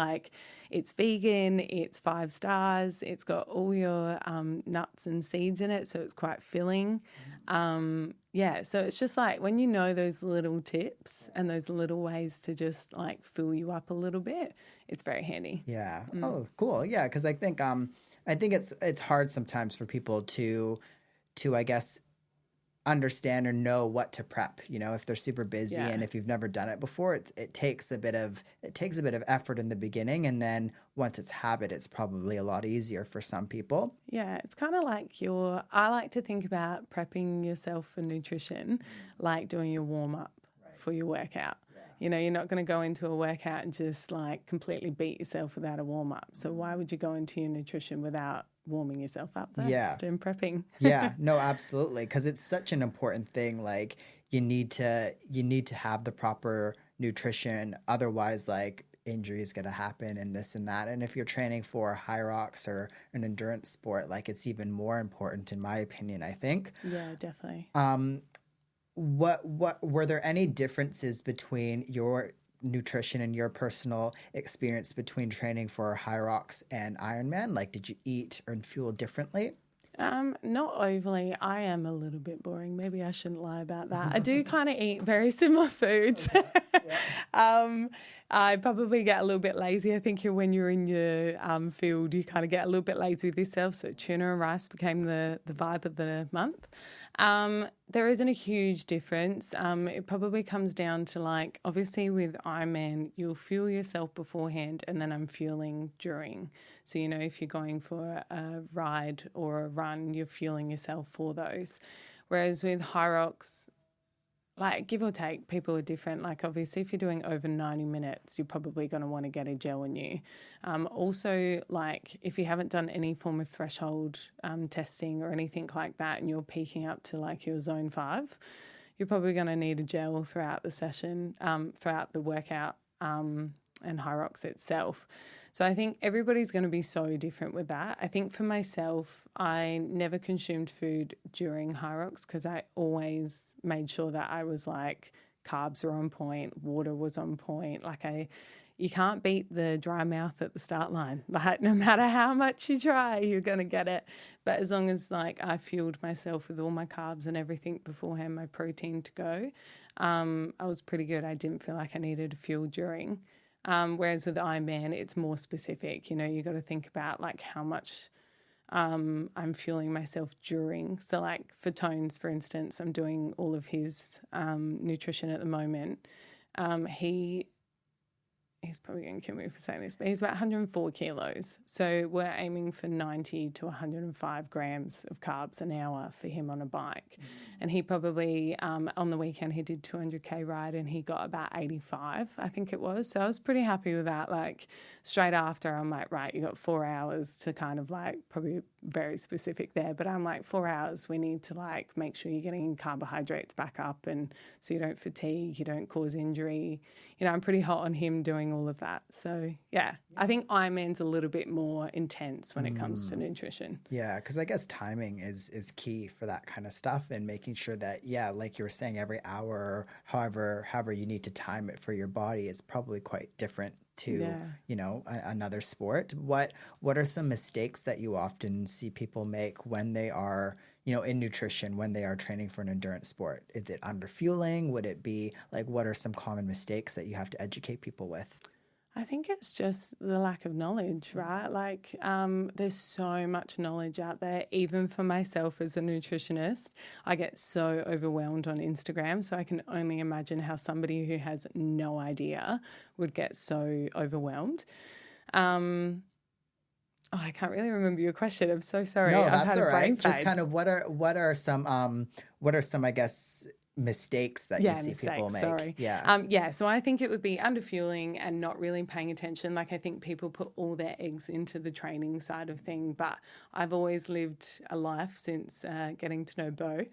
it's vegan, it's 5 stars, it's got all your nuts and seeds in it, so it's quite filling. So it's just like when you know those little tips and those little ways to just like fill you up a little bit, it's very handy. Yeah. Oh, cool. Yeah, because I think it's hard sometimes for people to I guess understand or know what to prep, if they're super busy and if you've never done it before, it takes a bit of effort in the beginning, and then once it's habit, it's probably a lot easier for some people. Yeah, it's kind of like I like to think about prepping yourself for nutrition like doing your warm-up for your workout. You're not going to go into a workout and just like completely beat yourself without a warm-up. So why would you go into your nutrition without warming yourself up first and prepping? Yeah, no, absolutely. Because it's such an important thing. Like you need to have the proper nutrition. Otherwise, like injury is going to happen and this and that. And if you're training for Hyrox or an endurance sport, like it's even more important in my opinion, I think. Yeah, definitely. What were there any differences between your nutrition and your personal experience between training for Hyrox and IronMan? Like, did you eat or fuel differently? Not overly. I am a little bit boring. Maybe I shouldn't lie about that. I do kind of eat very similar foods. I probably get a little bit lazy. I think when you're in your field, you kind of get a little bit lazy with yourself. So tuna and rice became the vibe of the month. There isn't a huge difference. It probably comes down to like, obviously with Ironman, you'll fuel yourself beforehand and then I'm fueling during. So, if you're going for a ride or a run, you're fueling yourself for those. Whereas with Hyrox, like give or take, people are different. Like obviously if you're doing over 90 minutes, you're probably going to want to get a gel in you. Also, like if you haven't done any form of threshold testing or anything like that and you're peaking up to like your zone 5, you're probably going to need a gel throughout the session, throughout the workout and Hyrox itself. So I think everybody's going to be so different with that. I think for myself, I never consumed food during Hyrox because I always made sure that I was like carbs were on point, water was on point. Like you can't beat the dry mouth at the start line. Like no matter how much you try, you're going to get it. But as long as like I fueled myself with all my carbs and everything beforehand, my protein to go, I was pretty good. I didn't feel like I needed to fuel during. Whereas with Ironman, it's more specific. You got to think about like how much I'm fueling myself during. So like for Tones, for instance, I'm doing all of his nutrition at the moment. he's probably going to kill me for saying this, but he's about 104 kilos. So we're aiming for 90 to 105 grams of carbs an hour for him on a bike. And he probably, on the weekend, he did 200K ride and he got about 85, I think it was. So I was pretty happy with that. Like straight after, I'm like, right, you got 4 hours to kind of like, probably very specific there, but I'm like 4 hours, we need to like make sure you're getting carbohydrates back up and so you don't fatigue, you don't cause injury. You know, I'm pretty hot on him doing all of that. So, yeah, I think Ironman's a little bit more intense when it comes to nutrition. Yeah, because I guess timing is key for that kind of stuff and making sure that, yeah, like you were saying, every hour, or however you need to time it for your body is probably quite different to, you know, another sport. What are some mistakes that you often see people make when they are, you know, in nutrition, when they are training for an endurance sport? Is it underfueling? Would it be like, what are some common mistakes that you have to educate people with? I think it's just the lack of knowledge, right? Like there's so much knowledge out there, even for myself as a nutritionist. I get so overwhelmed on Instagram, so I can only imagine how somebody who has no idea would get so overwhelmed. I can't really remember your question. I'm so sorry. No, I've that's had all a brain right. Just fade. kind of what are some I guess mistakes that you see people make? Sorry. So I think it would be underfueling and not really paying attention. Like I think people put all their eggs into the training side of thing, but I've always lived a life since getting to know Bo.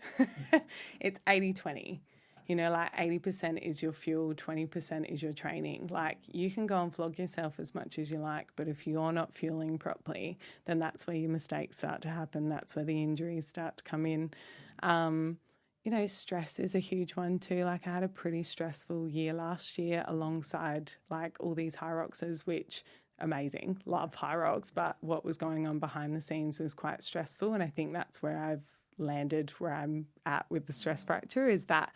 It's 80-20. You know, like 80% is your fuel, 20% is your training. Like you can go and flog yourself as much as you like, but if you're not fueling properly, then that's where your mistakes start to happen. That's where the injuries start to come in. You know, stress is a huge one too. Like I had a pretty stressful year last year alongside like all these Hyroxes, which amazing, love Hyrox, but what was going on behind the scenes was quite stressful. And I think that's where I've landed where I'm at with the stress fracture, is that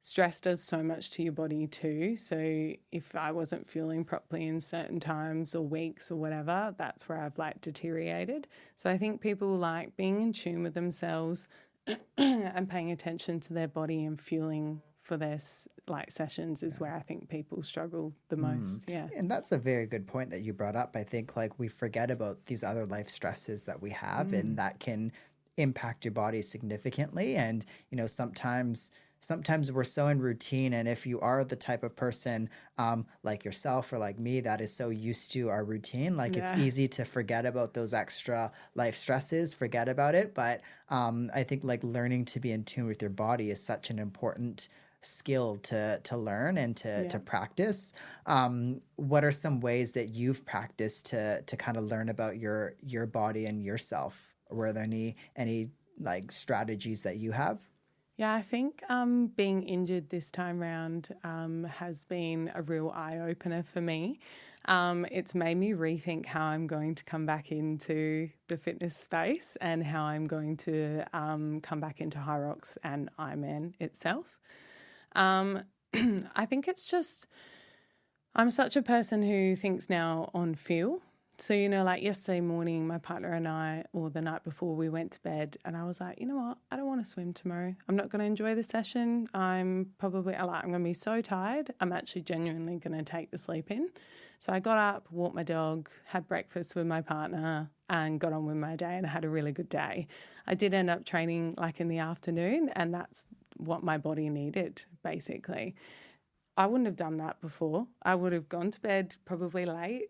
stress does so much to your body too. So if I wasn't fueling properly in certain times or weeks or whatever, that's where I've like deteriorated. So I think people like being in tune with themselves and paying attention to their body and fueling for their like sessions is where I think people struggle the most. Yeah. And that's a very good point that you brought up. I think like we forget about these other life stresses that we have and that can impact your body significantly. And, you know, sometimes we're so in routine, and if you are the type of person like yourself or like me that is so used to our routine, like it's easy to forget about those extra life stresses, forget about it. But I think like learning to be in tune with your body is such an important skill to learn and to practice. What are some ways that you've practiced to kind of learn about your body and yourself? Were there any like strategies that you have? Yeah, I think being injured this time round has been a real eye-opener for me. It's made me rethink how I'm going to come back into the fitness space and how I'm going to come back into Hyrox and Ironman itself. I think it's just, I'm such a person who thinks now on feel. So, you know, like yesterday morning, my partner and I, or the night before, we went to bed and I was like, you know what, I don't want to swim tomorrow. I'm not going to enjoy the session. I'm going to be so tired. I'm actually genuinely going to take the sleep in. So I got up, walked my dog, had breakfast with my partner and got on with my day, and I had a really good day. I did end up training like in the afternoon, and that's what my body needed, basically. I wouldn't have done that before. I would have gone to bed probably late,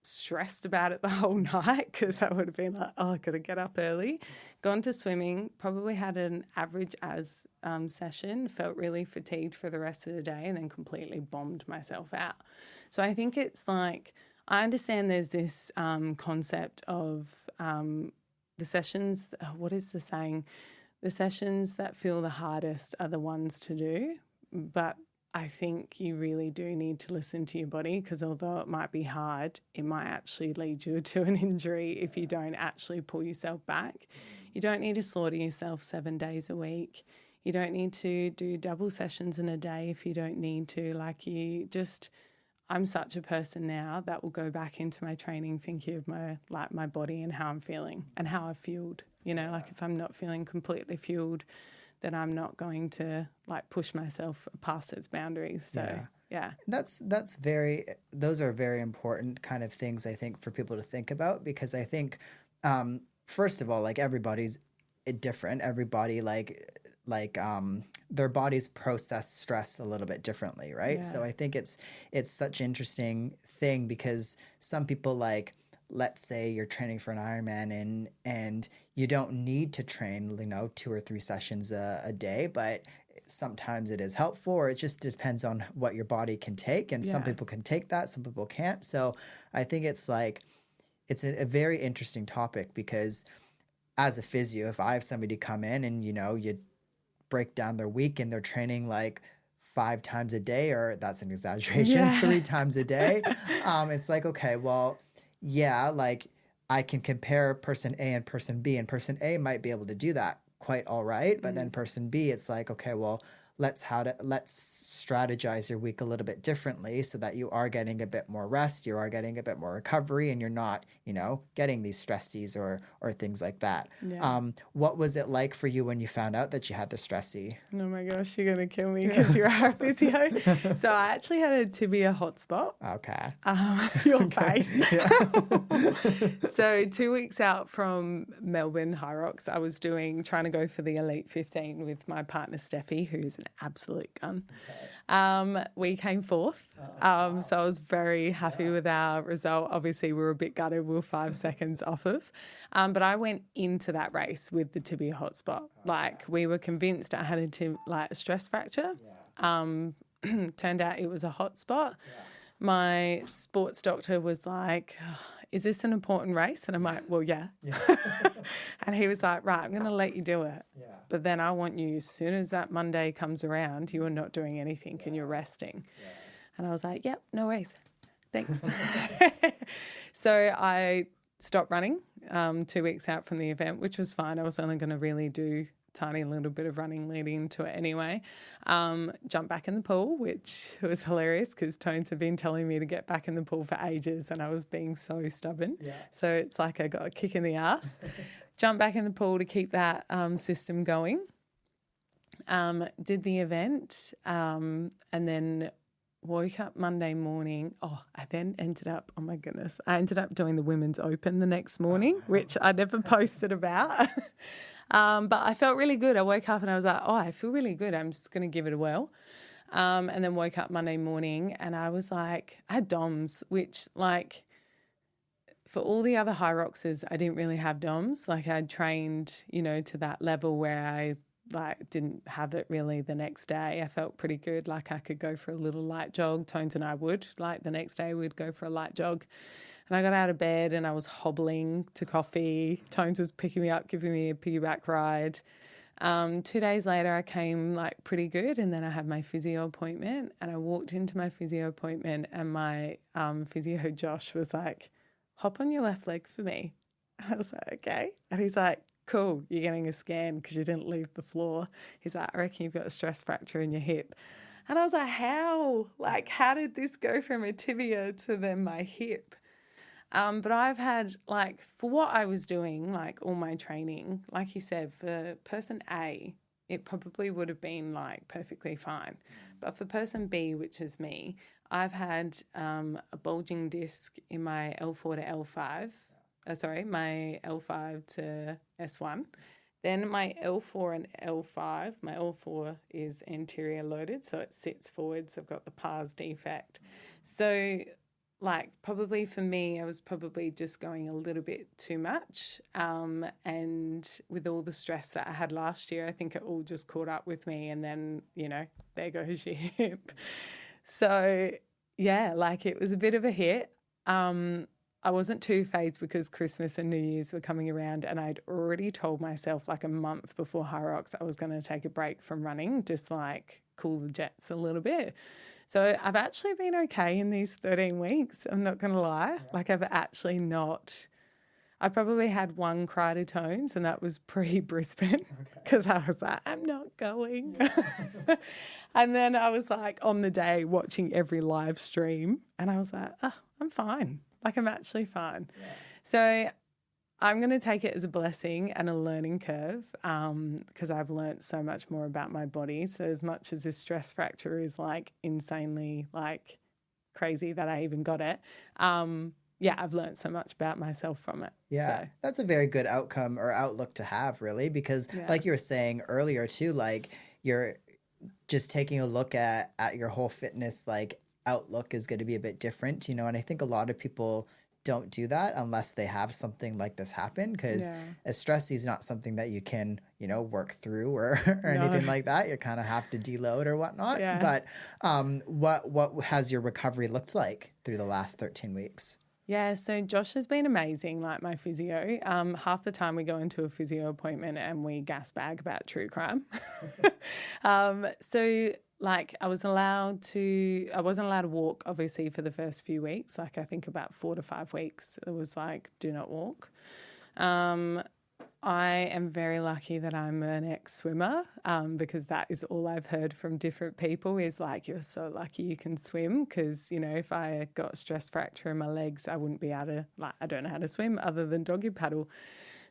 stressed about it the whole night because I would have been like, oh, I got to get up early. Gone to swimming, probably had an average as session, felt really fatigued for the rest of the day, and then completely bombed myself out. So I think it's like, I understand there's this concept of the sessions, what is the saying? The sessions that feel the hardest are the ones to do, but I think you really do need to listen to your body, because although it might be hard, it might actually lead you to an injury if you don't actually pull yourself back. You don't need to slaughter yourself 7 days a week. You don't need to do double sessions in a day if you don't need to. I'm such a person now that will go back into my training thinking of my body and how I'm feeling and how I've fueled. You know, like if I'm not feeling completely fueled, then I'm not going to like push myself past its boundaries. So, Yeah. Those are very important kind of things, I think, for people to think about, because I think, first of all, like, everybody's different. Everybody their bodies process stress a little bit differently, right? Yeah. So I think it's such an interesting thing, because some people, like, let's say you're training for an Ironman and you don't need to train, 2 or 3 sessions a day, but sometimes it is helpful, or it just depends on what your body can take. And some people can take that, some people can't. So I think it's like, it's a very interesting topic, because as a physio, if I have somebody come in and, you break down their week and they're training like 5 times a day, or that's an exaggeration, 3 times a day, it's like, okay, well, yeah, like, I can compare person A and person B, and person A might be able to do that quite all right, but then person B, it's like, okay, well, let's strategize your week a little bit differently, so that you are getting a bit more rest, you are getting a bit more recovery, and you're not, getting these stresses or things like that. Yeah. What was it like for you when you found out that you had the stressy? Oh my gosh, you're going to kill me because you're a physio. So I actually had a tibia hotspot. Okay. Your face. So 2 weeks out from Melbourne Hyrox, I was trying to go for the Elite 15 with my partner Steffi, who's an absolute gun. Okay. We came fourth. So I was very happy with our result. Obviously, we were a bit gutted. We were 5 seconds off of. But I went into that race with the tibia hotspot. Like, we were convinced I had a stress fracture. Turned out it was a hotspot. My sports doctor was like, is this an important race? And I'm like, well, yeah. And he was like, right, I'm going to let you do it. Yeah. But then I want you, as soon as that Monday comes around, you are not doing anything and you're resting. Yeah. And I was like, yep, no worries. Thanks. So I stopped running 2 weeks out from the event, which was fine. I was only going to really do tiny little bit of running leading into it anyway. Jumped back in the pool, which was hilarious because Tones had been telling me to get back in the pool for ages and I was being so stubborn. Yeah. So it's like I got a kick in the ass. Jumped back in the pool to keep that system going. Did the event and then woke up Monday morning. I ended up doing the Women's Open the next morning, which I never posted about. But I felt really good. I woke up and I was like, I feel really good. I'm just going to give it a whirl. And then woke up Monday morning and I was like, I had DOMs, which, like, for all the other Hyroxes, I didn't really have DOMs. Like, I'd trained, to that level where I didn't have it really the next day. I felt pretty good. Like, I could go for a little light jog. Tones and I would. Like, the next day we'd go for a light jog. And I got out of bed and I was hobbling to coffee. Tones was picking me up, giving me a piggyback ride. 2 days later, I came pretty good. And then I had my physio appointment and I walked into my physio appointment and my physio Josh was like, hop on your left leg for me. And I was like, okay. And he's like, cool, you're getting a scan because you didn't leave the floor. He's like, I reckon you've got a stress fracture in your hip. And I was like, how? How did this go from a tibia to then my hip? But I've had, for what I was doing, all my training, like you said, for person A, it probably would have been, perfectly fine. But for person B, which is me, I've had a bulging disc in my L4 to L5. My L5 to S1. Then my L4 and L5, my L4 is anterior loaded, so it sits forwards. I've got the pars defect. So, probably for me, I was probably just going a little bit too much. And with all the stress that I had last year, I think it all just caught up with me. And then, there goes your hip. So, yeah, it was a bit of a hit. I wasn't too phased because Christmas and New Year's were coming around and I'd already told myself a month before Hyrox I was going to take a break from running, just cool the jets a little bit. So I've actually been okay in these 13 weeks. I'm not going to lie. Yeah. I've actually not. I probably had one cry to Tones and that was pre-Brisbane because I was like, I'm not going. Yeah. And then I was on the day watching every live stream and I was like, I'm fine. I'm actually fine. Yeah. So I'm going to take it as a blessing and a learning curve because I've learnt so much more about my body. So as much as this stress fracture is like insanely like crazy that I even got it, I've learnt so much about myself from it. Yeah, So, that's a very good outcome or outlook to have, really, because like you were saying earlier too, like you're just taking a look at your whole fitness like outlook is going to be a bit different, you know, and I think a lot of people don't do that unless they have something like this happen because stress is not something that you can, you know, work through or anything like that. You kind of have to deload or whatnot. But what has your recovery looked like through the last 13 weeks? Yeah, so Josh has been amazing, like my physio. Half the time we go into a physio appointment and we gas bag about true crime. So like I wasn't allowed to walk obviously for the first few weeks. Like I think about 4 to 5 weeks it was like do not walk. I am very lucky that I'm an ex-swimmer because that is all I've heard from different people is like, you're so lucky you can swim because, you know, if I got stress fracture in my legs, I wouldn't be able to, like, I don't know how to swim other than doggy paddle.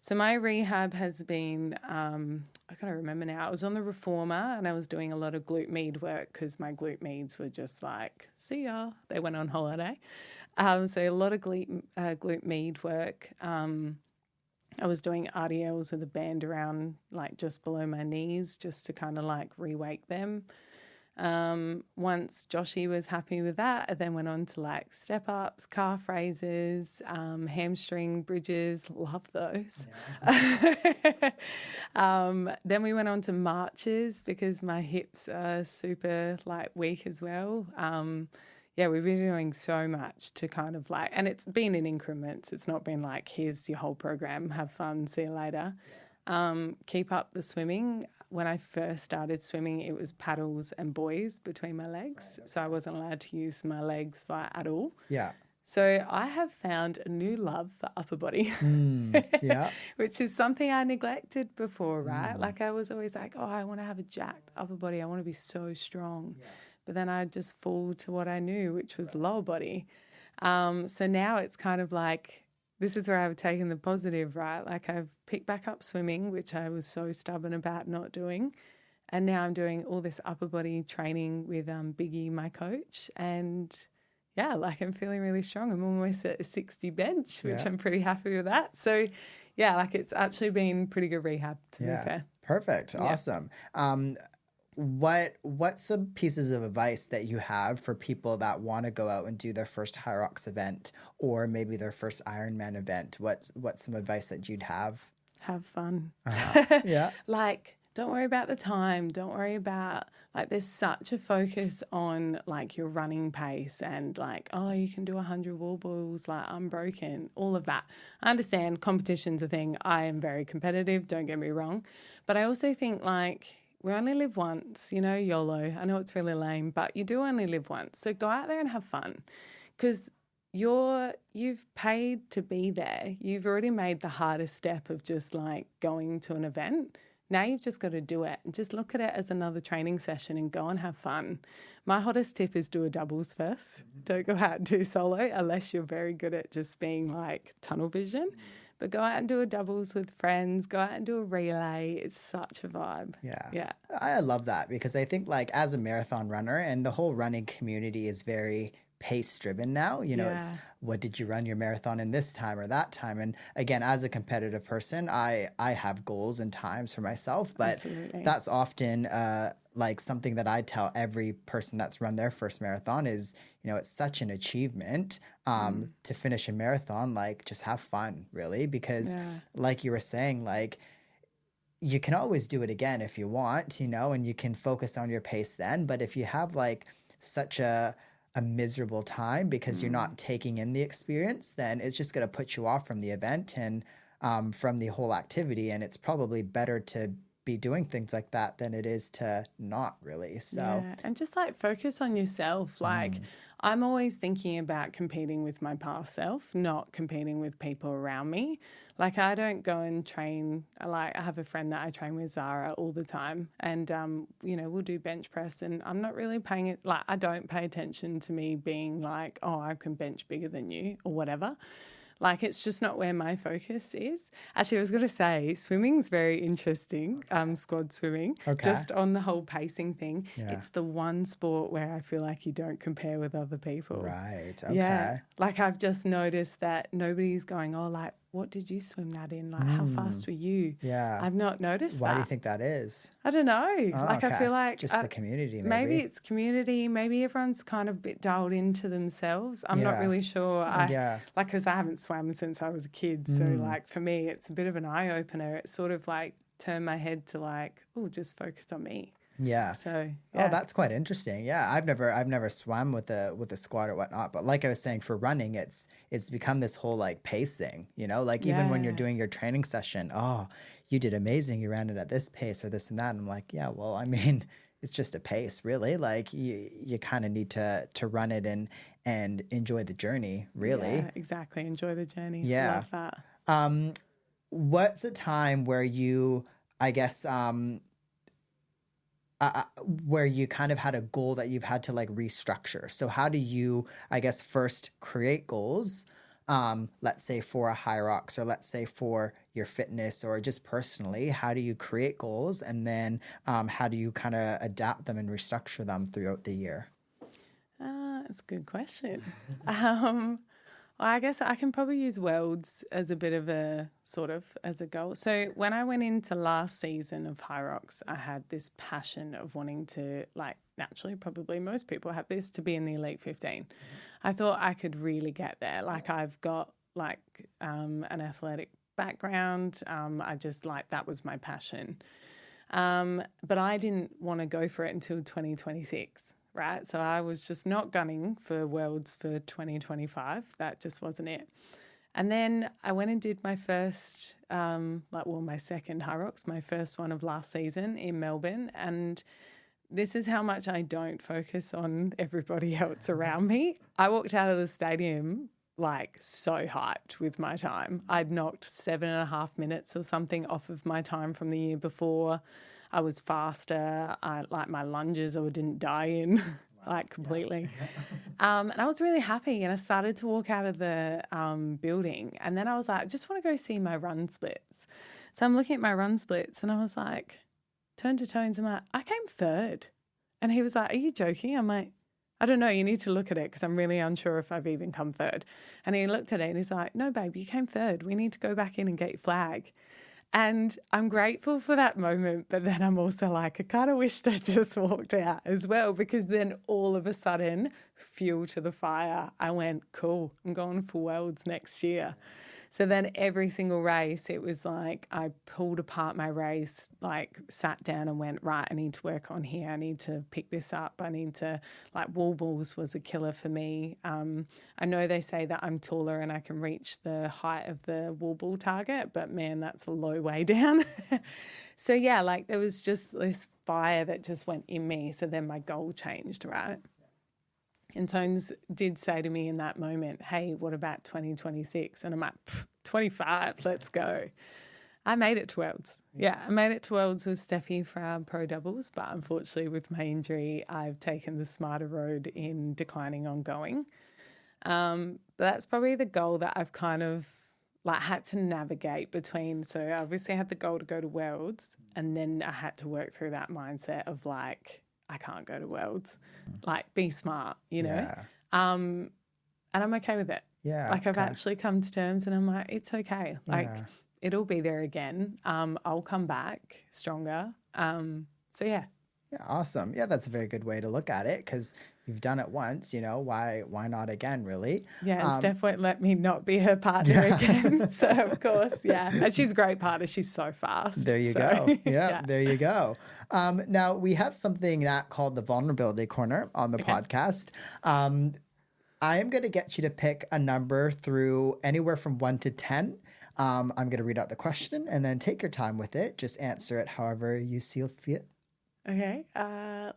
So my rehab has been, I can't remember now, I was on the reformer and I was doing a lot of glute med work because my glute meds were just like, see ya, they went on holiday. So a lot of glute med work. I was doing RDLs with a band around like just below my knees just to kind of like re-wake them. Once Joshy was happy with that, I then went on to like step ups, calf raises, hamstring bridges, love those. Then we went on to marches because my hips are super like weak as well. We've been doing so much to kind of like, and it's been in increments. It's not been like, here's your whole program, have fun, see you later. Keep up the swimming. When I first started swimming, it was paddles and buoys between my legs. So I wasn't allowed to use my legs like at all. Yeah. So I have found a new love for upper body, which is something I neglected before, right? Like I was always like, oh, I want to have a jacked upper body. I want to be so strong. Yeah. But then I'd just fall to what I knew, which was lower body. So now it's kind of like, this is where I've taken the positive, right? Like I've picked back up swimming, which I was so stubborn about not doing. And now I'm doing all this upper body training with Biggie, my coach. And yeah, like I'm feeling really strong. I'm almost at a 60 bench, which I'm pretty happy with that. So yeah, like it's actually been pretty good rehab, to be fair. Perfect. Awesome. What's some pieces of advice that you have for people that want to go out and do their first Hyrox event or maybe their first IronMan event? What's some advice that you'd have? Have fun. Yeah. Like, don't worry about the time. Don't worry about, like, there's such a focus on, like, your running pace and, like, oh, you can do 100 wall balls, like, unbroken, all of that. I understand competition's a thing. I am very competitive, don't get me wrong. But I also think, like, we only live once, you know, YOLO. I know it's really lame, but you do only live once. So go out there and have fun because you've paid to be there. You've already made the hardest step of just like going to an event. Now you've just got to do it and just look at it as another training session and go and have fun. My hottest tip is do a doubles first. Don't go out and do solo unless you're very good at just being like tunnel vision. But go out and do a doubles with friends, go out and do a relay. It's such a vibe. Yeah. I love that because I think like as a marathon runner and the whole running community is very pace driven now. You know, it's what did you run your marathon in this time or that time? And again, as a competitive person, I have goals and times for myself, but that's often like something that I tell every person that's run their first marathon is, you know, it's such an achievement to finish a marathon, like just have fun really, because like you were saying, like you can always do it again if you want, you know, and you can focus on your pace then. But if you have like such a miserable time because you're not taking in the experience, then it's just going to put you off from the event and from the whole activity. And it's probably better to be doing things like that than it is to not really. So and just like focus on yourself. Like I'm always thinking about competing with my past self, not competing with people around me. Like I don't go and train, like I have a friend that I train with, Zara, all the time. And, you know, we'll do bench press and I'm not really paying it, like I don't pay attention to me being like, oh, I can bench bigger than you or whatever. Like, it's just not where my focus is. Actually, I was going to say swimming's very interesting, squad swimming. Okay. Just on the whole pacing thing. Yeah. It's the one sport where I feel like you don't compare with other people. Right. Okay. Yeah. Like, I've just noticed that nobody's going, oh, like, what did you swim that in? Like, how fast were you? Yeah. I've not noticed Why that. do you think that is? I don't know. Oh, like, okay. I feel like just the community, maybe it's community. Maybe everyone's kind of a bit dialed into themselves. I'm not Yeah. really sure. Yeah. Like, because I haven't swam since I was a kid. So, like, for me, it's a bit of an eye opener. It's sort of like turned my head to like, oh, just focus on me. Yeah. So, Oh, that's quite interesting. Yeah, I've never swam with a squad or whatnot, but like I was saying, for running, it's become this whole like pacing. You know, like even when you're doing your training session, oh, you did amazing. You ran it at this pace or this and that. And I'm like, yeah, well, I mean, it's just a pace, really. Like you kind of need to run it and enjoy the journey, really. Yeah, exactly. Enjoy the journey. Yeah. Love that. What's a time where you, I guess, where you kind of had a goal that you've had to like restructure? So how do you, I guess, first create goals, let's say for a Hyrox, or let's say for your fitness, or just personally, how do you create goals? And then how do you kind of adapt them and restructure them throughout the year? That's a good question. Well, I guess I can probably use Worlds as a bit of a sort of as a goal. So when I went into last season of Hyrox, I had this passion of wanting to, like, naturally, probably most people have this, to be in the Elite 15. I thought I could really get there. Like, I've got like an athletic background. I just like, that was my passion. But I didn't want to go for it until 2026. Right. So I was just not gunning for Worlds for 2025. That just wasn't it. And then I went and did my first, my second Hyrox, my first one of last season in Melbourne. And this is how much I don't focus on everybody else around me. I walked out of the stadium like so hyped with my time. I'd knocked 7.5 minutes or something off of my time from the year before. I was faster. My lunges, I didn't die in like completely. And I was really happy, and I started to walk out of the building, and then I was like, I just want to go see my run splits. So I'm looking at my run splits, and I was like, turned to Tones, I'm like, I came third. And he was like, are you joking? I'm like, I don't know, you need to look at it because I'm really unsure if I've even come third. And he looked at it and he's like, no, babe, you came third. We need to go back in and get your flag. And I'm grateful for that moment, but then I'm also like, I kind of wished I just walked out as well, because then all of a sudden, fuel to the fire, I went, cool, I'm going for Worlds next year. So then every single race, it was like I pulled apart my race, like sat down and went, right, I need to work on here. I need to pick this up. I need to, like, wall balls was a killer for me. I know they say that I'm taller and I can reach the height of the wall ball target, but man, that's a low way down. So yeah, like there was just this fire that just went in me. So then my goal changed, right? And Tones did say to me in that moment, hey, what about 2026? And I'm like, 25, let's go. I made it to Worlds. Yeah, I made it to Worlds with Steffi for our pro doubles, but unfortunately with my injury, I've taken the smarter road in declining on going. But that's probably the goal that I've kind of like had to navigate between. So I obviously had the goal to go to Worlds, and then I had to work through that mindset of like, I can't go to Worlds. Like, be smart, you know? Yeah. And I'm okay with it. Yeah. Like, I've actually come to terms and I'm like, it's okay. Like, Yeah. it'll be there again. I'll come back stronger. So, yeah. Yeah, awesome. Yeah, that's a very good way to look at it, because you've done it once, you know, why not again, really? Yeah, and Steph won't let me not be her partner again. So, of course, yeah. And she's a great partner. She's so fast. There you go. Yeah, there you go. Now, we have something that called the Vulnerability Corner on the podcast. I am going to get you to pick a number through anywhere from 1 to 10. I'm going to read out the question and then take your time with it. Just answer it however you see fit. Okay,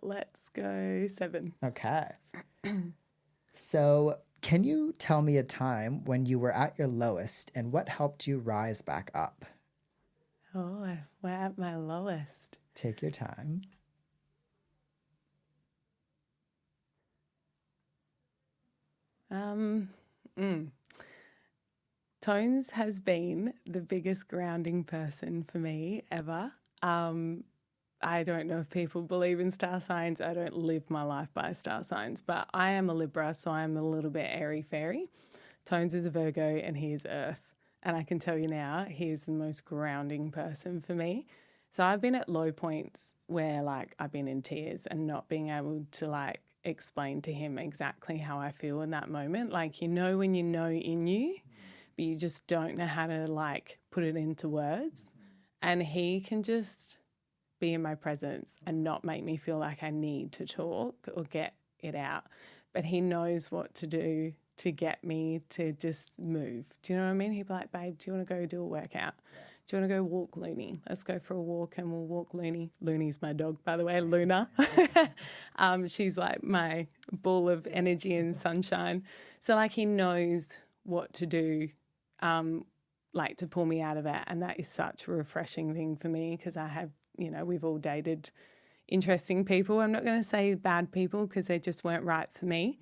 let's go 7. Okay. So, can you tell me a time when you were at your lowest and what helped you rise back up? Oh, we're at my lowest. Take your time. Tones has been the biggest grounding person for me ever. I don't know if people believe in star signs. I don't live my life by star signs, but I am a Libra, so I'm a little bit airy-fairy. Tones is a Virgo and he is Earth. And I can tell you now, he is the most grounding person for me. So I've been at low points where like I've been in tears and not being able to like explain to him exactly how I feel in that moment. Like, you know, when you know in you, but you just don't know how to like put it into words. And he can just be in my presence and not make me feel like I need to talk or get it out. But he knows what to do to get me to just move. Do you know what I mean? He'd be like, babe, do you want to go do a workout? Do you want to go walk Looney? Let's go for a walk and we'll walk Looney. Looney's my dog, by the way, Luna. She's like my ball of energy and sunshine. So like he knows what to do, like to pull me out of it. And that is such a refreshing thing for me because I have, you know, we've all dated interesting people. I'm not going to say bad people because they just weren't right for me,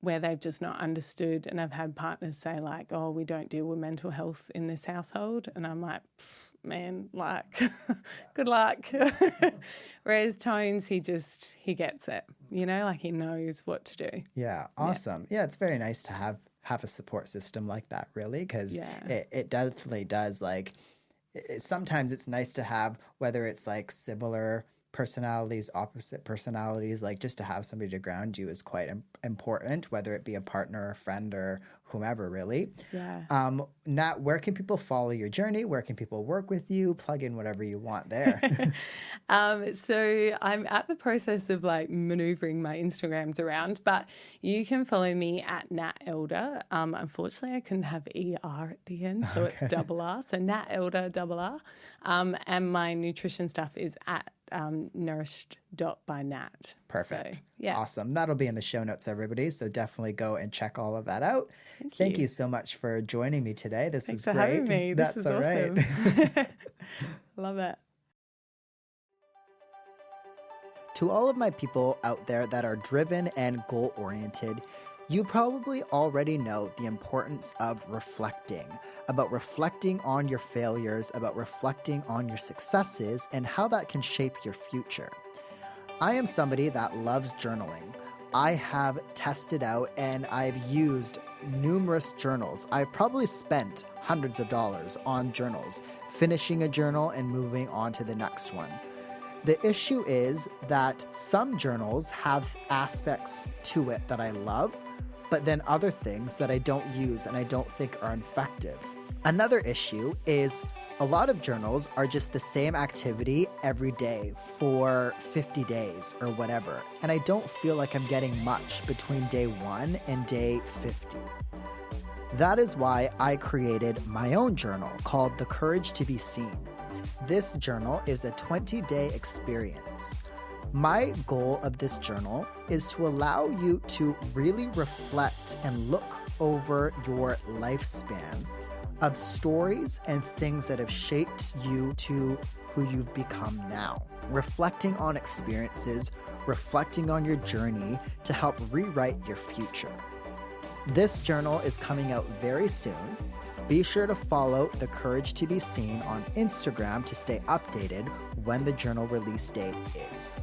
where they've just not understood. And I've had partners say like, oh, we don't deal with mental health in this household. And I'm like, man, like, good luck. Whereas Tones, he gets it, you know, like he knows what to do. Yeah, awesome. Yeah, it's very nice to have a support system like that, really, because it definitely does, like, sometimes it's nice to have, whether it's like similar personalities, opposite personalities, like just to have somebody to ground you is quite important, whether it be a partner, a friend, or whomever, really. Yeah. Nat, where can people follow your journey? Where can people work with you? Plug in whatever you want there. So I'm at the process of like maneuvering my Instagrams around, but you can follow me at Nat Elder. Unfortunately, I couldn't have ER at the end, so it's double R. So Nat Elder, double R. And my nutrition stuff is at nourished.by.nat. Perfect. So, yeah. Awesome. That'll be in the show notes, everybody. So definitely go and check all of that out. Thank you so much for joining me today. This was great. Thanks for having me. That's this is all awesome. right. Love it. To all of my people out there that are driven and goal-oriented, you probably already know the importance of reflecting, about reflecting on your failures, about reflecting on your successes, and how that can shape your future. I am somebody that loves journaling. I have tested out and I've used numerous journals. I've probably spent hundreds of dollars on journals, finishing a journal and moving on to the next one. The issue is that some journals have aspects to it that I love, but then other things that I don't use and I don't think are effective. Another issue is a lot of journals are just the same activity every day for 50 days or whatever, and I don't feel like I'm getting much between day 1 and day 50. That is why I created my own journal called The Courage to Be Seen. This journal is a 20-day experience. My goal of this journal is to allow you to really reflect and look over your lifespan of stories and things that have shaped you to who you've become now. Reflecting on experiences, reflecting on your journey to help rewrite your future. This journal is coming out very soon. Be sure to follow The Courage to Be Seen on Instagram to stay updated when the journal release date is.